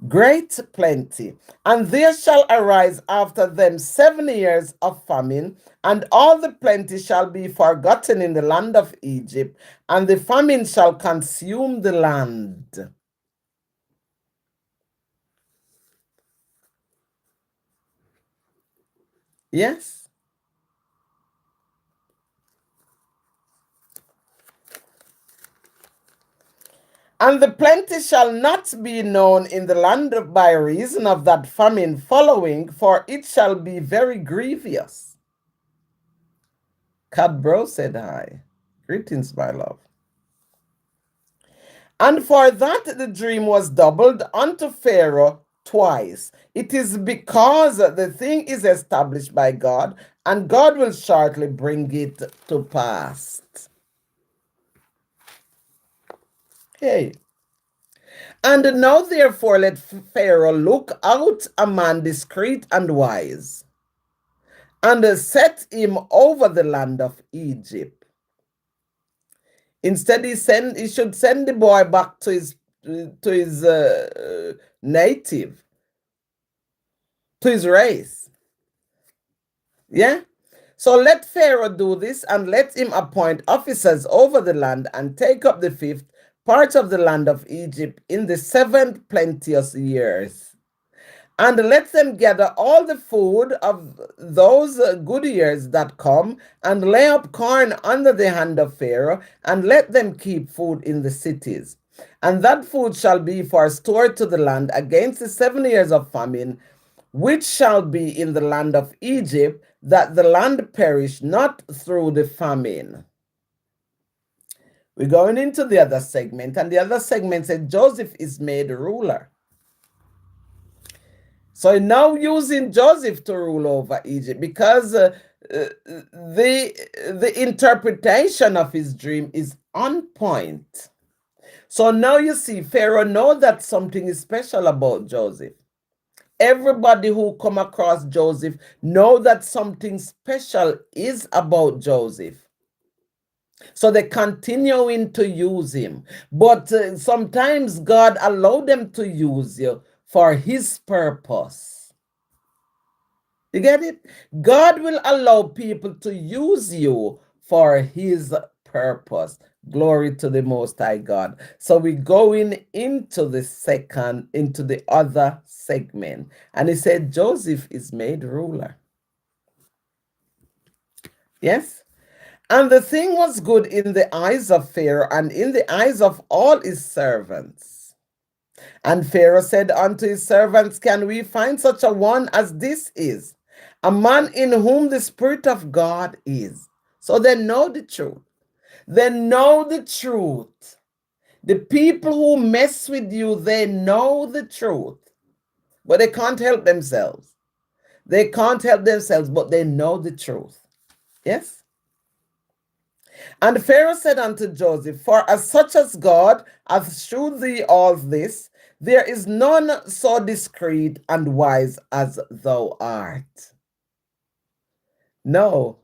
Great plenty. And there shall arise after them 7 years of famine, and all the plenty shall be forgotten in the land of Egypt, and the famine shall consume the land. Yes? And the plenty shall not be known in the land by reason of that famine following, for it shall be very grievous. Cadbro said hi. Greetings, my love. And for that the dream was doubled unto Pharaoh twice. It is because the thing is established by God, and God will shortly bring it to pass. Hey. And now therefore let Pharaoh look out a man discreet and wise, and set him over the land of Egypt. Instead, he should send the boy back to his native, to his race. Yeah? So let Pharaoh do this, and let him appoint officers over the land, and take up the 5th part of the land of Egypt in the 7th plenteous years. And let them gather all the food of those good years that come, and lay up corn under the hand of Pharaoh, and let them keep food in the cities. And that food shall be for store to the land against the 7 years of famine, which shall be in the land of Egypt, that the land perish not through the famine. We're going into the other segment, and the other segment said Joseph is made ruler. So now using Joseph to rule over Egypt, because the interpretation of his dream is on point. So now you see, Pharaoh knows that something is special about Joseph. Everybody who come across Joseph know that something special is about Joseph. So they're continuing to use him. But sometimes God allowed them to use you for his purpose. You get it? God will allow people to use you for his purpose. Glory to the Most High God. So we're going into the other segment. And he said, Joseph is made ruler. Yes? And the thing was good in the eyes of Pharaoh, and in the eyes of all his servants. And Pharaoh said unto his servants, can we find such a one as this is, a man in whom the Spirit of God is? So they know the truth. They know the truth. The people who mess with you, they know the truth, but they can't help themselves. They can't help themselves, but they know the truth. Yes? And Pharaoh said unto Joseph, for as such as God hath shewed thee all this, there is none so discreet and wise as thou art. No,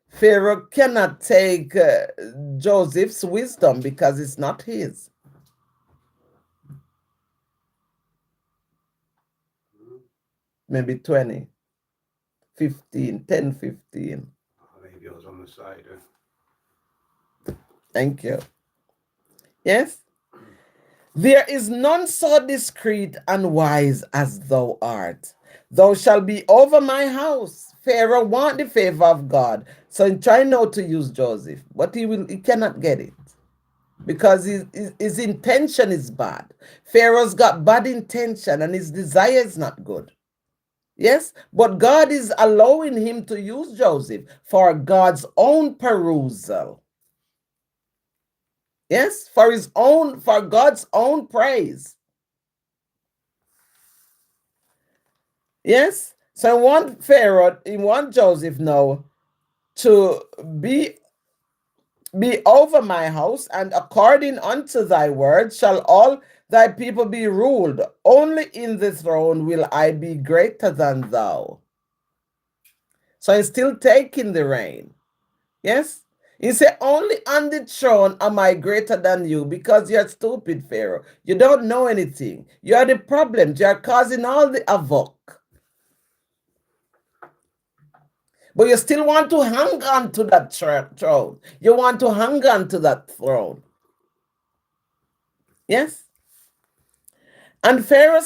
Pharaoh cannot take Joseph's wisdom because it's not his. Maybe 20, 15, 10, 15. Maybe I was on the side. Thank you. Yes? There is none so discreet and wise as thou art. Thou shalt be over my house. Pharaoh want the favor of God, so he try now to use Joseph, but he cannot get it because his intention is bad. Pharaoh's got bad intention and his desire is not good. Yes, but God is allowing him to use Joseph for God's own perusal. Yes, for God's own praise. Yes, so he want Joseph now to be over my house, and according unto thy word shall all thy people be ruled. Only in the throne will I be greater than thou. So he's still taking the reign. Yes? He said, only on the throne am I greater than you, because you're stupid, Pharaoh. You don't know anything. You are the problem. You are causing all the havoc. But you still want to hang on to that throne. You want to hang on to that throne. Yes? And Pharaoh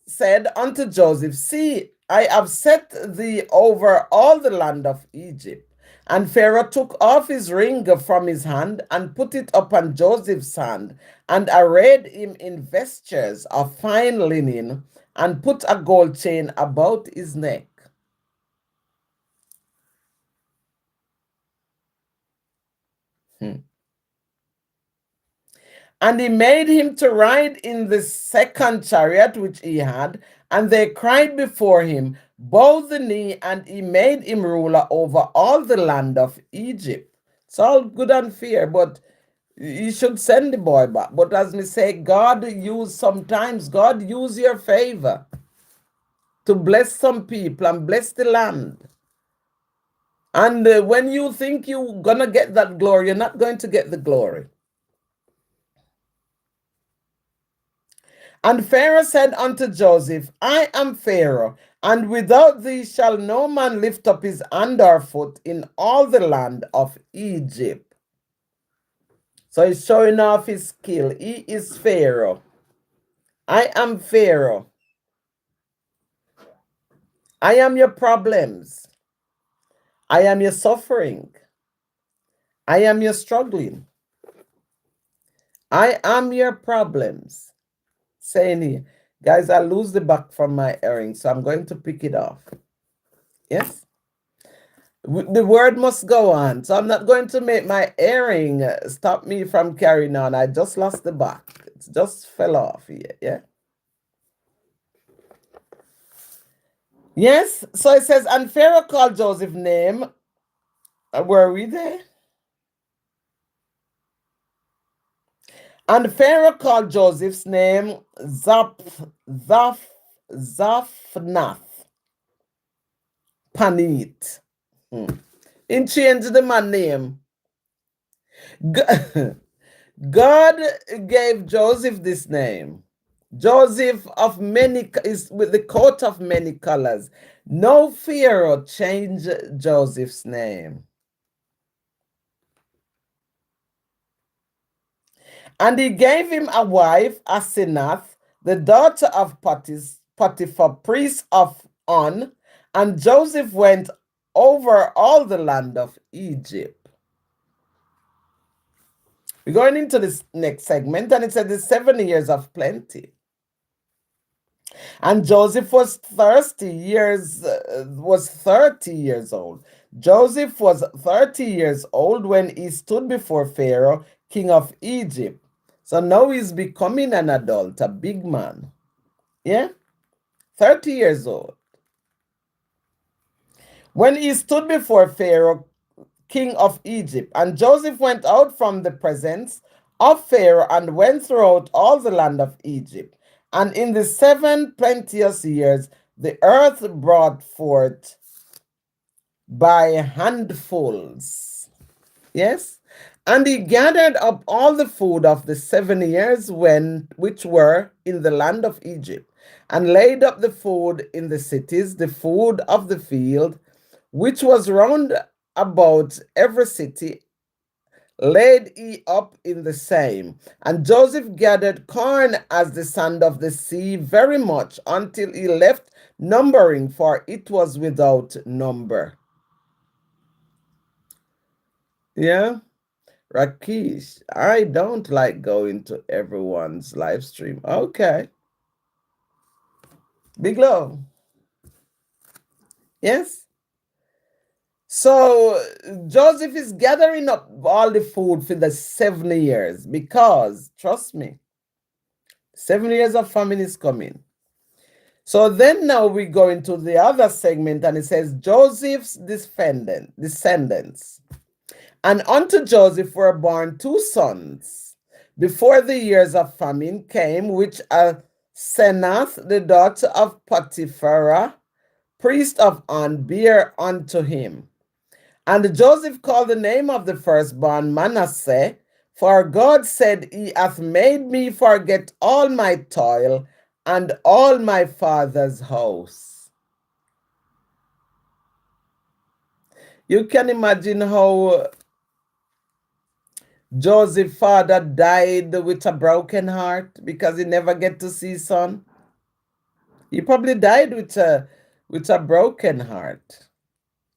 said unto Joseph, see, I have set thee over all the land of Egypt. And Pharaoh took off his ring from his hand and put it upon Joseph's hand, and arrayed him in vestures of fine linen, and put a gold chain about his neck. And he made him to ride in the second chariot which he had, and they cried before him, bow the knee, and he made him ruler over all the land of Egypt. It's all good and fair, but you should send the boy back. But as we say, sometimes God use your favor to bless some people and bless the land. And when you think you're going to get that glory, you're not going to get the glory. And Pharaoh said unto Joseph, I am Pharaoh, and without thee shall no man lift up his hand or foot in all the land of Egypt. So he's showing off his skill. He is Pharaoh. I am Pharaoh. I am your problems. I am your suffering. I am your struggling. I am your problems. Saying here, guys, I lose the back from my earring, so I'm going to pick it off. Yes? The word must go on, so I'm not going to make my earring stop me from carrying on. I just lost the back. It just fell off here, yeah? Yes, so it says, and Pharaoh called Joseph's name. Were we there? And Pharaoh called Joseph's name Zaphnath Panit. In changed the man name. God gave Joseph this name. Joseph is with the coat of many colors. No Pharaoh changed Joseph's name. And he gave him a wife, Asenath, the daughter of Potiphar, priest of On, and Joseph went over all the land of Egypt. We're going into this next segment, and it said the 7 years of plenty. And Joseph was 30 years old. Joseph was 30 years old when he stood before Pharaoh, king of Egypt. So now he's becoming an adult, a big man. Yeah? 30 years old. When he stood before Pharaoh, king of Egypt, and Joseph went out from the presence of Pharaoh and went throughout all the land of Egypt. And in the 7 plenteous years, the earth brought forth by handfuls. Yes? And he gathered up all the food of the 7 years which were in the land of Egypt, and laid up the food in the cities, the food of the field, which was round about every city, laid he up in the same. And Joseph gathered corn as the sand of the sea very much until he left numbering, for it was without number. Yeah, Rakesh, I don't like going to everyone's live stream. Okay. Big love. Yes. So Joseph is gathering up all the food for the 7 years because, trust me, 7 years of famine is coming. So then now we go into the other segment and it says Joseph's descendants. And unto Joseph were born 2 sons before the years of famine came, which are Senath, the daughter of Potiphar, priest of On, bare unto him. And Joseph called the name of the firstborn Manasseh, for God said, He hath made me forget all my toil and all my father's house. You can imagine how Joseph's father died with a broken heart because he never get to see son. He probably died with a broken heart.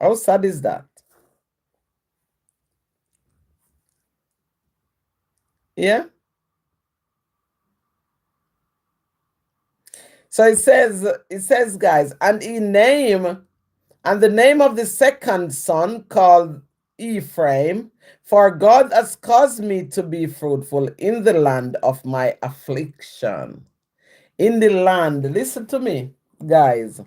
How sad is that? Yeah. So it says, guys, and the name of the second son called Ephraim, for God has caused me to be fruitful in the land of my affliction. In the land, listen to me, guys.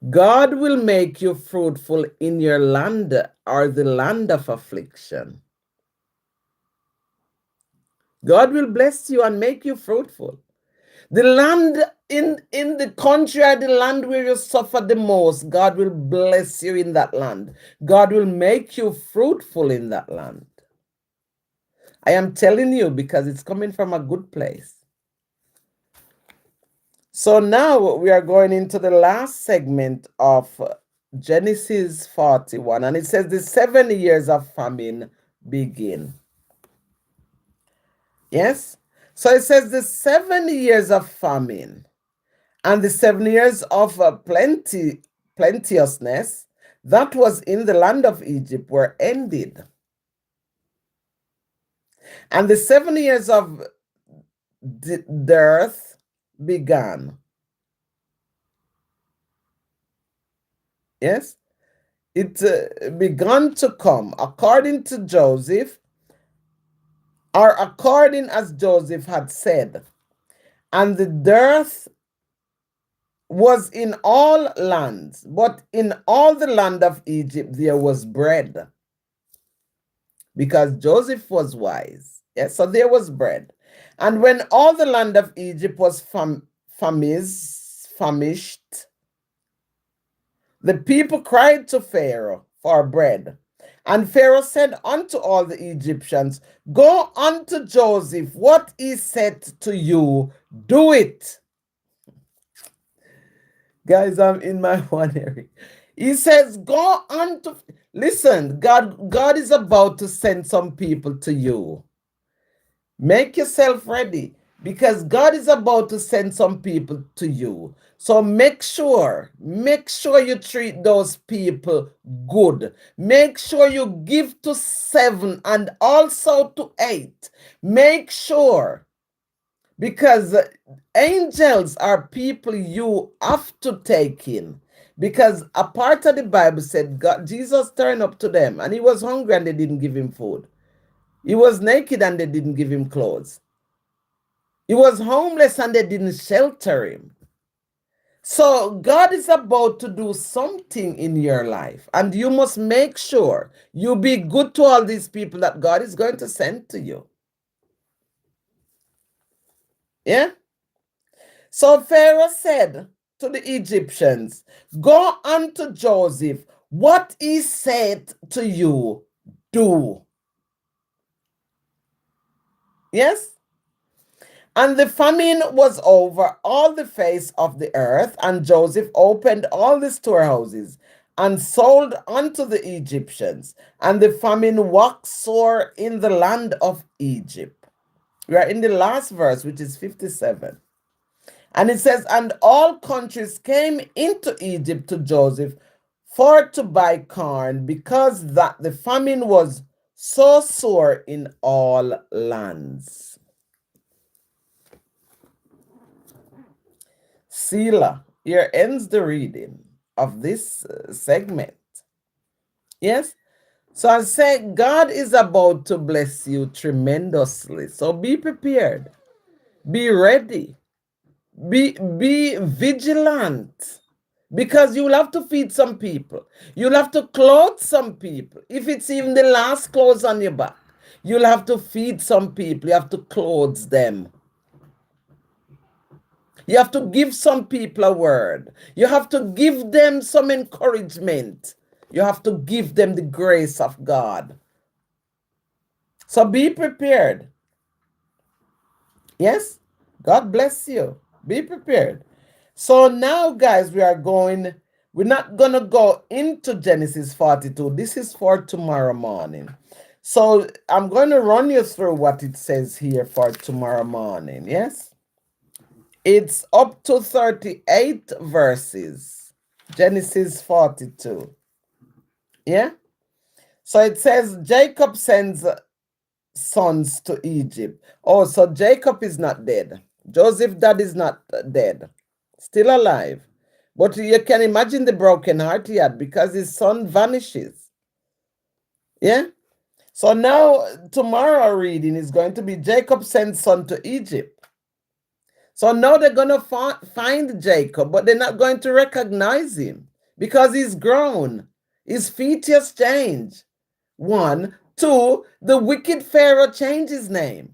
God will make you fruitful in your land or the land of affliction. God will bless you and make you fruitful. The land in the country or the land where you suffer the most, God will bless you in that land. God will make you fruitful in that land. I am telling you because it's coming from a good place. So now we are going into the last segment of Genesis 41, and it says the 7 years of famine begin. Yes? So it says the 7 years of famine and the 7 years of plenteousness that was in the land of Egypt were ended. And the 7 years of dearth began. Yes? It began to come according to Joseph, or according as Joseph had said. And the dearth was in all lands, but in all the land of Egypt there was bread, because Joseph was wise. Yes, so there was bread. And when all the land of Egypt was famished, the people cried to Pharaoh for bread. And Pharaoh said unto all the Egyptians, Go unto Joseph, what he said to you, do it. Guys, I'm in my one area. He says, Go unto, listen, God is about to send some people to you. Make yourself ready because God is about to send some people to you. So make sure you treat those people good. Make sure you give to 7 and also to 8. Make sure, because angels are people you have to take in. Because a part of the Bible said Jesus turned up to them and he was hungry and they didn't give him food. He was naked and they didn't give him clothes. He was homeless and they didn't shelter him. So God is about to do something in your life, and you must make sure you be good to all these people that God is going to send to you. Yeah? So Pharaoh said to the Egyptians, Go unto Joseph, what he said to you, do. Yes? And the famine was over all the face of the earth, and Joseph opened all the storehouses and sold unto the Egyptians, and the famine waxed sore in the land of Egypt. We are in the last verse, which is 57. And it says, and all countries came into Egypt to Joseph for to buy corn, because that the famine was so sore in all lands. Selah, here ends the reading of this segment. Yes? So I say, God is about to bless you tremendously. So be prepared, be ready, be vigilant, because you'll have to feed some people. You'll have to clothe some people. If it's even the last clothes on your back, you'll have to feed some people. You have to clothe them. You have to give some people a word. You have to give them some encouragement. You have to give them the grace of God. So be prepared. Yes? God bless you. Be prepared. So now, guys, we're not going to go into Genesis 42. This is for tomorrow morning. So I'm going to run you through what it says here for tomorrow morning. Yes? It's up to 38 verses. Genesis 42. Yeah? So it says Jacob sends sons to Egypt. Oh, so Jacob is not dead. Joseph, dad, is not dead. Still alive. But you can imagine the broken heart he had because his son vanishes. Yeah? So now, tomorrow reading is going to be Jacob sends son to Egypt. So now they're going to find Jacob, but they're not going to recognize him because he's grown. His features change. One. Two, the wicked Pharaoh changed his name.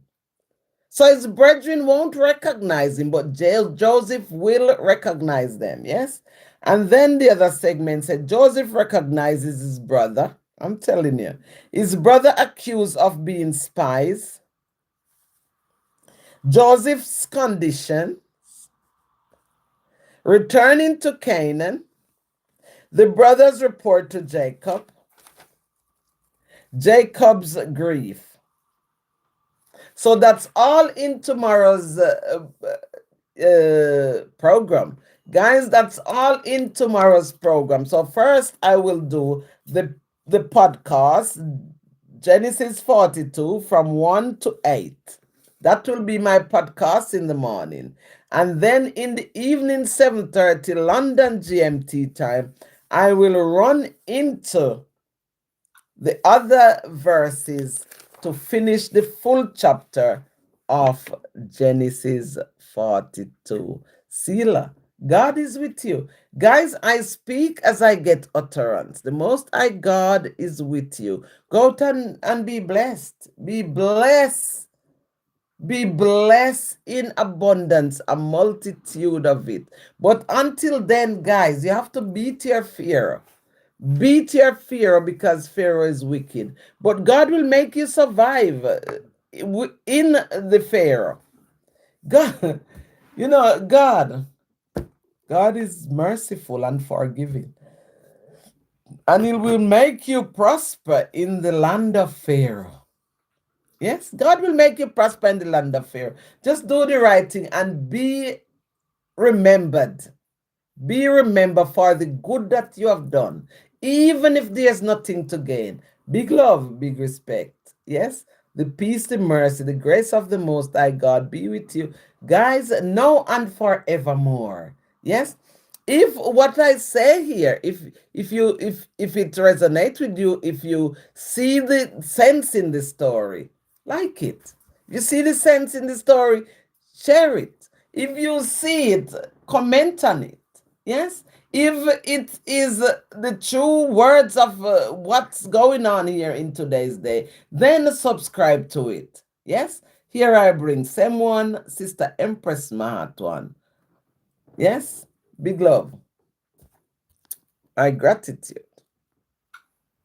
So his brethren won't recognize him, but Joseph will recognize them, yes? And then the other segment said Joseph recognizes his brother. I'm telling you. His brother accused of being spies. Joseph's condition. Returning to Canaan. The brothers report to Jacob. Jacob's grief. So that's all in tomorrow's program. Guys, that's all in tomorrow's program. So first I will do the podcast, Genesis 42 from 1 to 8. That will be my podcast in the morning. And then in the evening, 7:30 London GMT time, I will run into the other verses to finish the full chapter of Genesis 42. Selah, God is with you. Guys, I speak as I get utterance. The Most High God is with you. Go out and be blessed. Be blessed. Be blessed in abundance, a multitude of it. But until then, guys, you have to beat your fear. Beat your fear because Pharaoh is wicked. But God will make you survive in the Pharaoh. God, God is merciful and forgiving. And He will make you prosper in the land of Pharaoh. Yes, God will make you prosper in the land of Pharaoh. Just do the right thing and be remembered. Be remembered for the good that you have done, even if there's nothing to gain. Big love, big respect. Yes, the peace, the mercy, the grace of the Most High God be with you, guys, now and forevermore. Yes, if what I say here, if it resonates with you, if you see the sense in the story, like it. You see the sense in the story, share it. If you see it, comment on it. Yes, if it is the true words of what's going on here in today's day, then subscribe to it. Yes, here I bring someone, Sister Empress Mahatwan. Yes, big love. I gratitude.